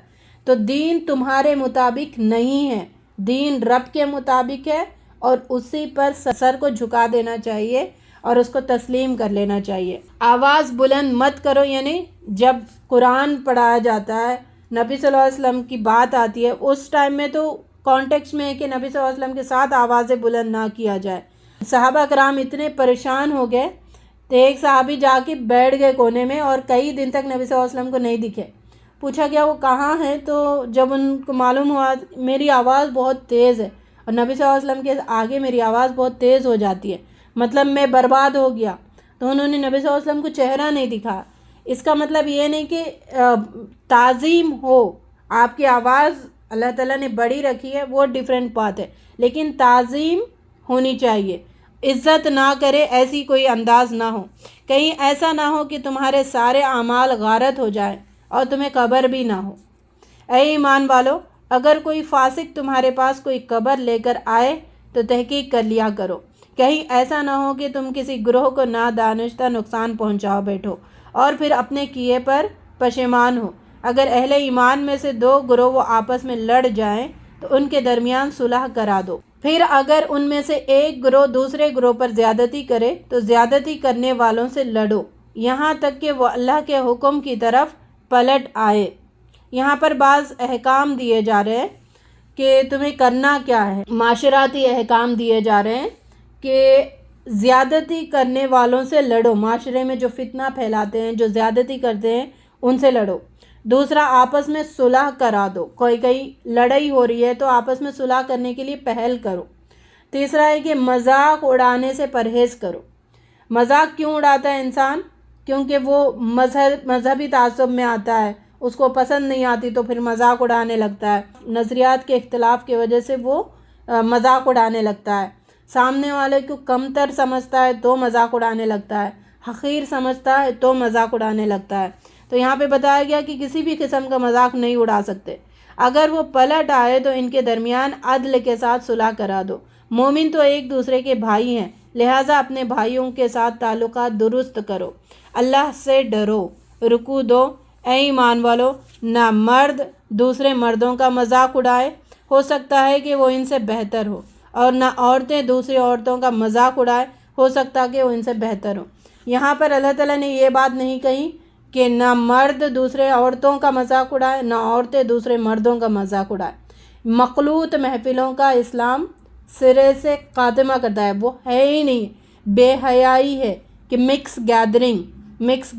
تو دین تمہارے مطابق نہیں ہے، دین رب کے مطابق ہے، اور اسی پر سر کو جھکا دینا چاہیے اور اس کو تسلیم کر لینا چاہیے. آواز بلند مت کرو، یعنی جب قرآن پڑھایا جاتا ہے، نبی صلی اللہ علیہ وسلم کی بات آتی ہے، اس ٹائم میں تو کانٹیکسٹ میں ہے کہ نبی صلی اللہ علیہ وسلم کے ساتھ آوازیں بلند نہ کیا جائے. صحابہ کرام اتنے پریشان ہو گئے تو ایک صحابی جا کے بیٹھ گئے کونے میں، اور کئی دن تک نبی صلی اللہ علیہ وسلم کو نہیں دکھے. پوچھا گیا وہ کہاں ہیں، تو جب ان کو معلوم ہوا میری آواز بہت تیز ہے اور نبی صلی اللہ علیہ وسلم کے آگے میری آواز بہت تیز ہو جاتی ہے، مطلب میں برباد ہو گیا، تو انہوں نے نبی صلی اللہ علیہ وسلم کو چہرہ نہیں دکھا. اس کا مطلب یہ نہیں کہ تعظیم ہو، آپ کی آواز اللہ تعالیٰ نے بڑی رکھی ہے وہ ڈیفرنٹ بات ہے، لیکن تعظیم ہونی چاہیے. عزت نہ کرے ایسی کوئی انداز نہ ہو، کہیں ایسا نہ ہو کہ تمہارے سارے اعمال غارت ہو جائیں اور تمہیں قبر بھی نہ ہو. اے ایمان والو، اگر کوئی فاسق تمہارے پاس کوئی خبر لے کر آئے تو تحقیق کر لیا کرو، کہیں ایسا نہ ہو کہ تم کسی گروہ کو نادانستہ نقصان پہنچاؤ بیٹھو اور پھر اپنے کیے پر پشیمان ہو. اگر اہل ایمان میں سے دو گروہ وہ آپس میں لڑ جائیں تو ان کے درمیان صلح کرا دو. پھر اگر ان میں سے ایک گروہ دوسرے گروہ پر زیادتی کرے تو زیادتی کرنے والوں سے لڑو یہاں تک کہ وہ اللہ کے حکم کی طرف پلٹ آئے. یہاں پر بعض احکام دیے جا رہے ہیں کہ تمہیں کرنا کیا ہے. معاشراتی احکام دیے جا رہے ہیں کہ زیادتی کرنے والوں سے لڑو، معاشرے میں جو فتنہ پھیلاتے ہیں، جو زیادتی کرتے ہیں، ان سے لڑو. دوسرا، آپس میں صلح کرا دو، کوئی لڑائی ہو رہی ہے تو آپس میں صلح کرنے کے لیے پہل کرو. تیسرا ہے کہ مذاق اڑانے سے پرہیز کرو. مذاق کیوں اڑاتا ہے انسان؟ کیونکہ وہ مذہبی تعصب میں آتا ہے، اس کو پسند نہیں آتی تو پھر مذاق اڑانے لگتا ہے. نظریات کے اختلاف کی وجہ سے وہ مذاق اڑانے لگتا ہے. سامنے والے کو کمتر سمجھتا ہے تو مذاق اڑانے لگتا ہے، حقیر سمجھتا ہے تو مذاق اڑانے لگتا ہے. تو یہاں پہ بتایا گیا کہ کسی بھی قسم کا مذاق نہیں اڑا سکتے. اگر وہ پلٹ آئے تو ان کے درمیان عدل کے ساتھ صلح کرا دو. مومن تو ایک دوسرے کے بھائی ہیں، لہٰذا اپنے بھائیوں کے ساتھ تعلقات درست کرو، اللہ سے ڈرو. رکوع دو. اے ایمان والو، نہ مرد دوسرے مردوں کا مذاق اڑائے، ہو سکتا ہے کہ وہ ان سے بہتر ہو، اور نہ عورتیں دوسری عورتوں کا مذاق اڑائے، ہو سکتا کہ وہ ان سے بہتر ہو. یہاں پر اللہ تعالیٰ نے یہ بات نہیں کہی کہ نہ مرد دوسرے عورتوں کا مذاق اڑائے، نہ عورتیں دوسرے مردوں کا مذاق اڑائے. مخلوط محفلوں کا اسلام سرے سے خاتمہ کرتا ہے، وہ ہے ہی نہیں. بے حیائی ہے کہ مکس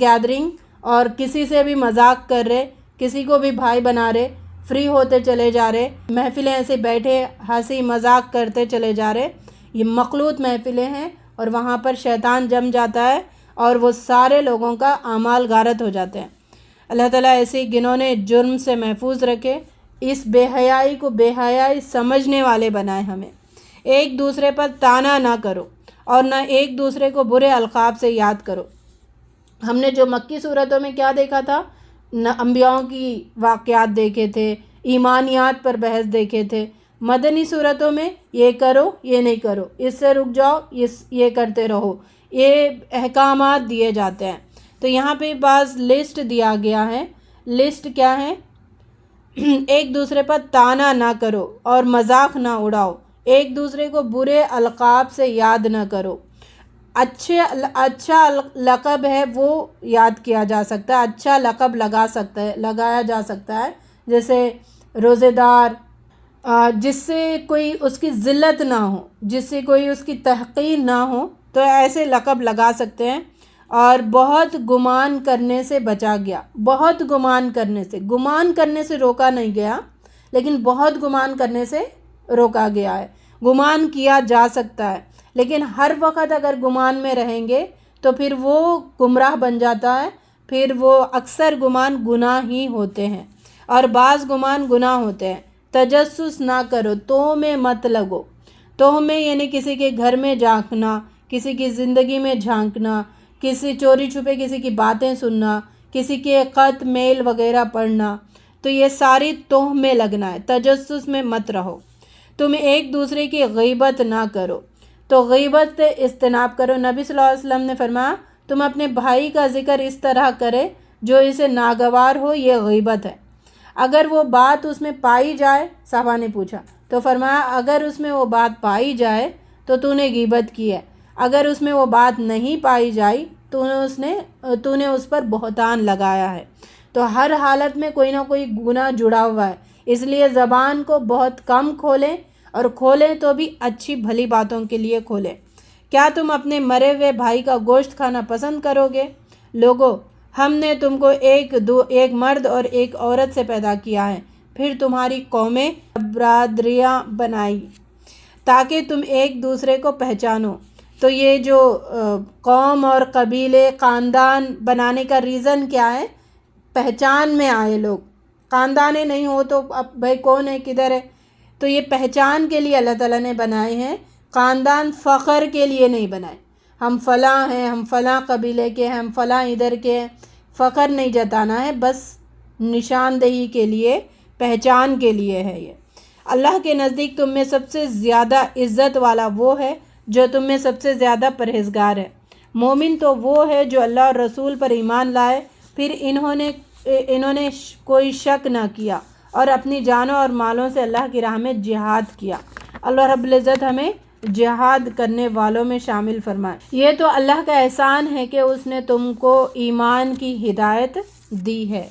گیدرنگ اور کسی سے بھی مذاق کر رہے، کسی کو بھی بھائی بنا رہے، فری ہوتے چلے جا رہے، محفلیں ایسے بیٹھے ہنسی مذاق کرتے چلے جا رہے. یہ مخلوط محفلیں ہیں اور وہاں پر شیطان جم جاتا ہے اور وہ سارے لوگوں کا اعمال غارت ہو جاتے ہیں. اللہ تعالیٰ ایسے گنونے جرم سے محفوظ رکھے. اس بے حیائی کو بے حیائی سمجھنے والے بنائے ہمیں. ایک دوسرے پر طعنہ نہ کرو اور نہ ایک دوسرے کو برے القاب سے یاد کرو. ہم نے جو مکی صورتوں میں کیا دیکھا تھا، انبیاؤں کی واقعات دیکھے تھے، ایمانیات پر بحث دیکھے تھے. مدنی صورتوں میں یہ کرو، یہ نہیں کرو، اس سے رک جاؤ، یہ کرتے رہو، یہ احکامات دیے جاتے ہیں. تو یہاں پہ بعض لسٹ دیا گیا ہے. لسٹ کیا ہے؟ ایک دوسرے پر طعنہ نہ کرو اور مذاق نہ اڑاؤ، ایک دوسرے کو برے القاب سے یاد نہ کرو. اچھا لقب ہے وہ یاد کیا جا سکتا ہے، اچھا لقب لگایا جا سکتا ہے، جیسے روزے دار، جس سے کوئی اس کی ذلت نہ ہو، جس سے کوئی اس کی تحقیر نہ ہو، تو ایسے لقب لگا سکتے ہیں. اور بہت گمان کرنے سے بچا گیا. بہت گمان کرنے سے روکا نہیں گیا، لیکن بہت گمان کرنے سے روکا گیا ہے. گمان کیا جا سکتا ہے، لیکن ہر وقت اگر گمان میں رہیں گے تو پھر وہ گمراہ بن جاتا ہے. پھر وہ اکثر گمان گناہ ہی ہوتے ہیں اور بعض گمان گناہ ہوتے ہیں. تجسس نہ کرو، توہ میں مت لگو. توہ میں یعنی کسی کے گھر میں جھانکنا، کسی کی زندگی میں جھانکنا، کسی چوری چھپے کسی کی باتیں سننا، کسی کے خط میل وغیرہ پڑھنا. تو یہ ساری توہ میں لگنا ہے، تجسس میں مت رہو، تم ایک دوسرے کی غیبت نہ کرو، تو غیبت سے اجتناب کرو۔ نبی صلی اللہ علیہ وسلم نے فرمایا تم اپنے بھائی کا ذکر اس طرح کرے جو اسے ناگوار ہو، یہ غیبت ہے۔ اگر وہ بات اس میں پائی جائے، صحابہ نے پوچھا تو فرمایا اگر اس میں وہ بات پائی جائے تو نے غیبت کی ہے، اگر اس میں وہ بات نہیں پائی جائی تو نے اس پر بہتان لگایا ہے۔ تو ہر حالت میں کوئی نہ کوئی گناہ جڑا ہوا ہے، اس لیے زبان کو بہت کم کھولیں، اور کھولیں تو بھی اچھی بھلی باتوں کے لیے کھولیں۔ کیا تم اپنے مرے ہوئے بھائی کا گوشت کھانا پسند کرو گے؟ لوگو، ہم نے تم کو ایک مرد اور ایک عورت سے پیدا کیا ہے، پھر تمہاری قومیں برادریاں بنائی تاکہ تم ایک دوسرے کو پہچانو۔ تو یہ جو قوم اور قبیلے خاندان بنانے کا ریزن کیا ہے؟ پہچان میں آئے لوگ، خاندانے نہیں ہو تو اب بھائی کون ہے کدھر ہے، تو یہ پہچان کے لیے اللہ تعالیٰ نے بنائے ہیں، خاندان فخر کے لیے نہیں بنائے، ہم فلاں ہیں، ہم فلاں قبیلے کے ہیں، ہم فلاں ادھر کے ہیں، فخر نہیں جتانا ہے، بس نشاندہی کے لیے، پہچان کے لیے ہے یہ۔ اللہ کے نزدیک تم میں سب سے زیادہ عزت والا وہ ہے جو تم میں سب سے زیادہ پرہیزگار ہے۔ مومن تو وہ ہے جو اللہ اور رسول پر ایمان لائے، پھر انہوں نے کوئی شک نہ کیا اور اپنی جانوں اور مالوں سے اللہ کی راہ میں جہاد کیا۔ اللہ رب العزت ہمیں جہاد کرنے والوں میں شامل فرمائے۔ یہ تو اللہ کا احسان ہے کہ اس نے تم کو ایمان کی ہدایت دی ہے۔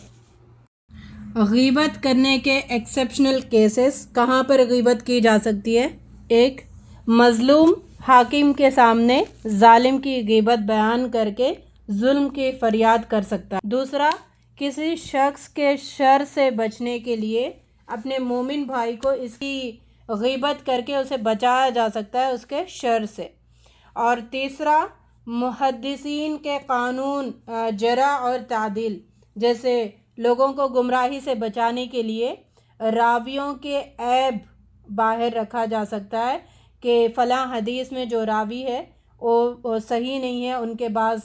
غیبت کرنے کے ایکسیپشنل کیسز، کہاں پر غیبت کی جا سکتی ہے؟ ایک، مظلوم حاکم کے سامنے ظالم کی غیبت بیان کر کے ظلم کی فریاد کر سکتا ہے۔ دوسرا، کسی شخص کے شر سے بچنے کے لیے اپنے مومن بھائی کو اس کی غیبت کر کے اسے بچایا جا سکتا ہے اس کے شر سے۔ اور تیسرا، محدثین کے قانون جرح اور تعدیل، جیسے لوگوں کو گمراہی سے بچانے کے لیے راویوں کے عیب باہر رکھا جا سکتا ہے کہ فلاں حدیث میں جو راوی ہے وہ صحیح نہیں ہے، ان کے بعض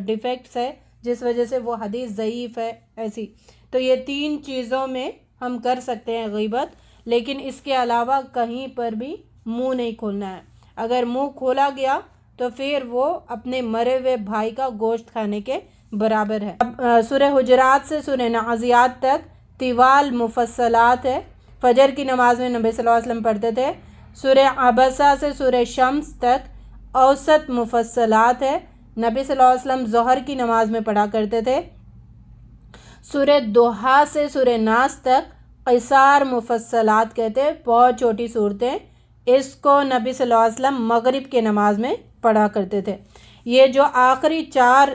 ڈیفیکٹس ہے جس وجہ سے وہ حدیث ضعیف ہے، ایسی۔ تو یہ 3 چیزوں میں ہم کر سکتے ہیں غیبت، لیکن اس کے علاوہ کہیں پر بھی منہ نہیں کھولنا ہے۔ اگر منہ کھولا گیا تو پھر وہ اپنے مرے ہوئے بھائی کا گوشت کھانے کے برابر ہے۔ اب سورہ حجرات سے سورہ نازعات تک طوال مفصلات ہے۔ فجر کی نماز میں نبی صلی اللہ علیہ وسلم پڑھتے تھے۔ سورہ عبسہ سے سورہ شمس تک اوسط مفصلات ہے، نبی صلی اللہ علیہ وسلم ظہر کی نماز میں پڑھا کرتے تھے۔ سورہ دوحہ سے سورہ ناس تک قصار مفصلات کہتے ہیں، بہت چھوٹی صورتیں، اس کو نبی صلی اللہ علیہ وسلم مغرب کے نماز میں پڑھا کرتے تھے۔ یہ جو آخری 4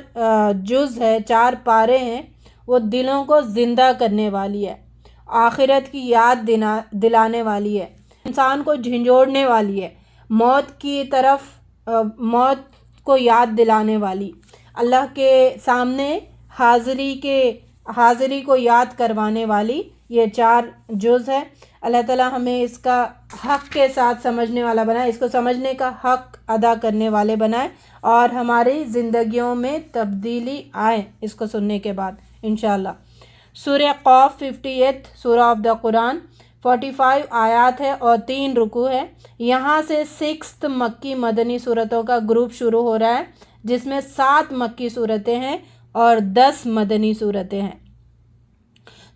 جز ہے، 4 پارے ہیں، وہ دلوں کو زندہ کرنے والی ہے، آخرت کی یاد دلانے والی ہے، انسان کو جھنجھوڑنے والی ہے، موت کی طرف، موت کو یاد دلانے والی، اللہ کے سامنے حاضری کو یاد کروانے والی یہ 4 جز ہے۔ اللہ تعالیٰ ہمیں اس کا حق کے ساتھ سمجھنے والا بنائے، اس کو سمجھنے کا حق ادا کرنے والے بنائے، اور ہماری زندگیوں میں تبدیلی آئے اس کو سننے کے بعد انشاءاللہ۔ سورہ قاف 58 سورہ آف دا قرآن، 45 آیات ہے اور 3 رکوع ہے۔ یہاں سے 6 مکی مدنی صورتوں کا گروپ شروع ہو رہا ہے، جس میں 7 مکی صورتیں ہیں اور 10 مدنی صورتیں ہیں۔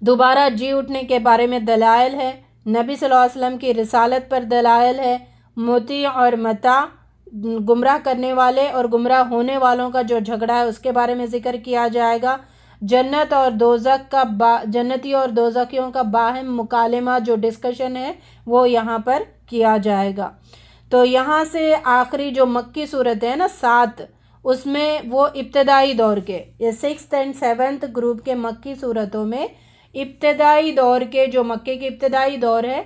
دوبارہ جی اٹھنے کے بارے میں دلائل ہے، نبی صلی اللہ علیہ وسلم کی رسالت پر دلائل ہے، مطیع اور مطاع، گمراہ کرنے والے اور گمراہ ہونے والوں کا جو جھگڑا ہے اس کے بارے میں ذکر کیا جائے گا، جنت اور دوزخ کا جنتی اور دوزخیوں کا باہم مکالمہ جو ڈسکشن ہے وہ یہاں پر کیا جائے گا۔ تو یہاں سے آخری جو مکی صورتیں ہیں نا 7، اس میں وہ ابتدائی دور کے، یہ 6th and 7th گروپ کے مکی صورتوں میں ابتدائی دور کے، جو مکے کے ابتدائی دور ہے،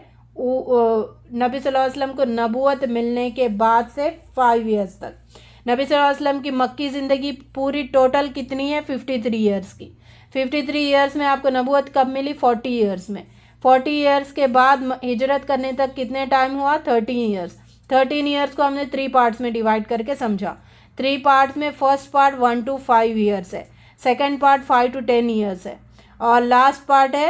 نبی صلی اللہ علیہ وسلم کو نبوت ملنے کے بعد سے 5 ایئرس تک۔ نبی صلی اللہ علیہ وسلم کی مکی زندگی پوری ٹوٹل کتنی ہے؟ 53 ایئرس کی۔ 53 ایئرس میں آپ کو نبوت کب ملی؟ 40 ایئرس میں۔ 40 ایئرس کے بعد ہجرت کرنے تک کتنے ٹائم ہوا؟ 13 ایئرس۔ 13 ایئرس کو ہم نے 3 پارٹس میں ڈیوائڈ کر کے سمجھا۔ 3 پارٹس میں فرسٹ پارٹ 1 to 5 ایئرس ہے، سیکنڈ پارٹ 5 to 10 ایئرس ہے، اور لاسٹ پارٹ ہے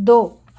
2,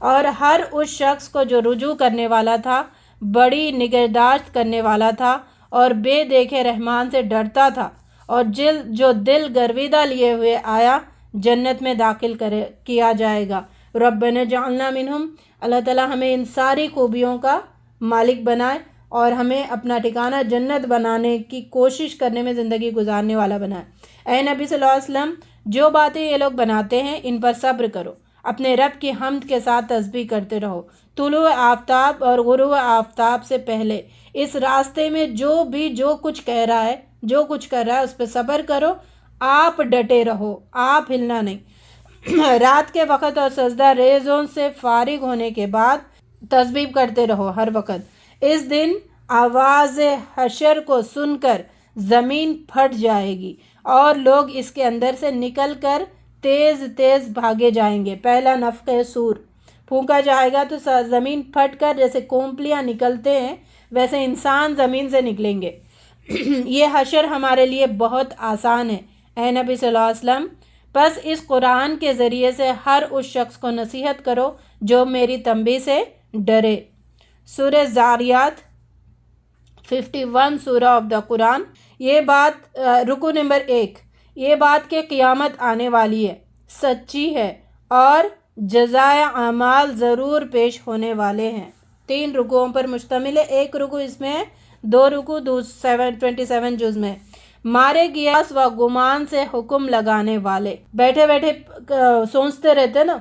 اور ہر اس شخص کو جو رجوع کرنے والا تھا، بڑی نگہداشت کرنے والا تھا اور بے دیکھے رحمان سے ڈرتا تھا، اور جو دل گرویدہ لیے ہوئے آیا، جنت میں داخل کیا جائے گا۔ ربنا جعلنا منہم، اللہ تعالیٰ ہمیں ان ساری خوبیوں کا مالک بنائے اور ہمیں اپنا ٹھکانہ جنت بنانے کی کوشش کرنے میں زندگی گزارنے والا بنائے۔ اے نبی صلی اللہ علیہ وسلم، جو باتیں یہ لوگ بناتے ہیں ان پر صبر کرو، اپنے رب کی حمد کے ساتھ تسبیح کرتے رہو۔ طلوع آفتاب اور غروب آفتاب سے پہلے اس راستے میں جو کچھ کہہ رہا ہے، جو کچھ کر رہا ہے اس پہ صبر کرو، آپ ڈٹے رہو، آپ ہلنا نہیں۔ رات کے وقت اور سجدہ ریزوں سے فارغ ہونے کے بعد تسبیح کرتے رہو ہر وقت۔ اس دن آواز حشر کو سن کر زمین پھٹ جائے گی اور لوگ اس کے اندر سے نکل کر تیز تیز بھاگے جائیں گے۔ پہلا نفخہ صور پھونکا جائے گا تو زمین پھٹ کر جیسے کونپلیاں نکلتے ہیں ویسے انسان زمین سے نکلیں گے۔ یہ حشر ہمارے لیے بہت آسان ہے اے نبی صلی اللہ علیہ وسلم، بس اس قرآن کے ذریعے سے ہر اس شخص کو نصیحت کرو جو میری تنبیہ سے ڈرے۔ سورہ زاریات 51 سورہ آف دا قرآن۔ یہ بات رکو نمبر 1، یہ بات کہ قیامت آنے والی ہے، سچی ہے اور جزائے اعمال ضرور پیش ہونے والے ہیں۔ 3 رکوعوں پر مشتمل ہے، ایک رکوع اس میں ہے، 2 رکوع 27 جز میں۔ مارے قیاس و گمان سے حکم لگانے والے، بیٹھے بیٹھے سوچتے رہتے نا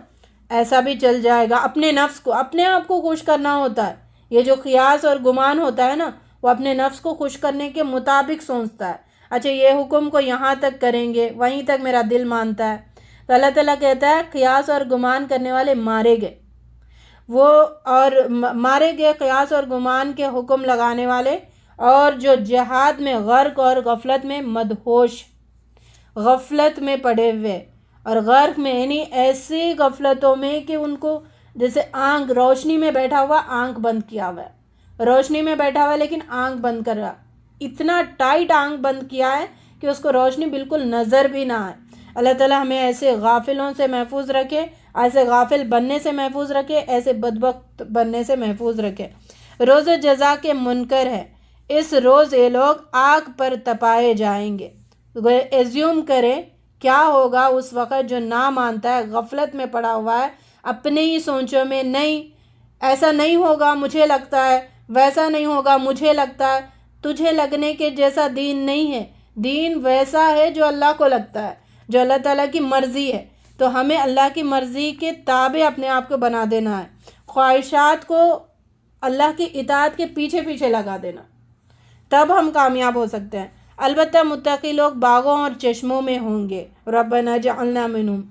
ایسا بھی چل جائے گا، اپنے نفس کو، اپنے آپ کو خوش کرنا ہوتا ہے۔ یہ جو قیاس اور گمان ہوتا ہے نا، وہ اپنے نفس کو خوش کرنے کے مطابق سوچتا ہے، اچھا یہ حکم کو یہاں تک کریں گے، وہیں تک میرا دل مانتا ہے۔ تو اللہ تعالیٰ کہتا ہے قیاس اور گمان کرنے والے مارے گئے، وہ اور مارے گئے قیاس اور گمان کے حکم لگانے والے، اور جو جہاد میں غرق اور غفلت میں مدہوش، غفلت میں پڑے ہوئے اور غرق میں، یعنی ایسی غفلتوں میں کہ ان کو جیسے آنکھ روشنی میں بیٹھا ہوا، آنکھ بند کیا ہوا ہے، روشنی میں بیٹھا ہوا ہے لیکن آنکھ بند کر رہا، اتنا ٹائٹ آنکھ بند کیا ہے کہ اس کو روشنی بالکل نظر بھی نہ آئے۔ اللہ تعالیٰ ہمیں ایسے غافلوں سے محفوظ رکھے، ایسے غافل بننے سے محفوظ رکھے، ایسے بدبخت بننے سے محفوظ رکھے۔ روز جزا کے منکر ہے، اس روز یہ لوگ آگ پر تپائے جائیں گے۔ ایزیوم کریں کیا ہوگا اس وقت جو نہ مانتا ہے، غفلت میں پڑا ہوا ہے، اپنے ہی سوچوں میں، نہیں ایسا نہیں ہوگا مجھے لگتا ہے، ویسا نہیں ہوگا مجھے لگتا ہے۔ تجھے لگنے کے جیسا دین نہیں ہے، دین ویسا ہے جو اللہ کو لگتا ہے، جو اللہ تعالیٰ کی مرضی ہے۔ تو ہمیں اللہ کی مرضی کے تابع اپنے آپ کو بنا دینا ہے، خواہشات کو اللہ کی اطاعت کے پیچھے پیچھے لگا دینا، تب ہم کامیاب ہو سکتے ہیں۔ البتہ متقی لوگ باغوں اور چشموں میں ہوں گے۔ ربنا جعلنا منہم،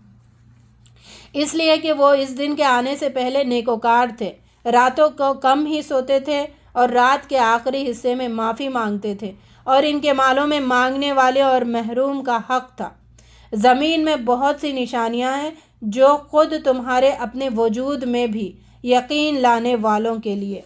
اس لیے کہ وہ اس دن کے آنے سے پہلے نیکوکار تھے، راتوں کو کم ہی سوتے تھے اور رات کے آخری حصے میں معافی مانگتے تھے، اور ان کے مالوں میں مانگنے والے اور محروم کا حق تھا۔ زمین میں بہت سی نشانیاں ہیں جو خود تمہارے اپنے وجود میں بھی یقین لانے والوں کے لیے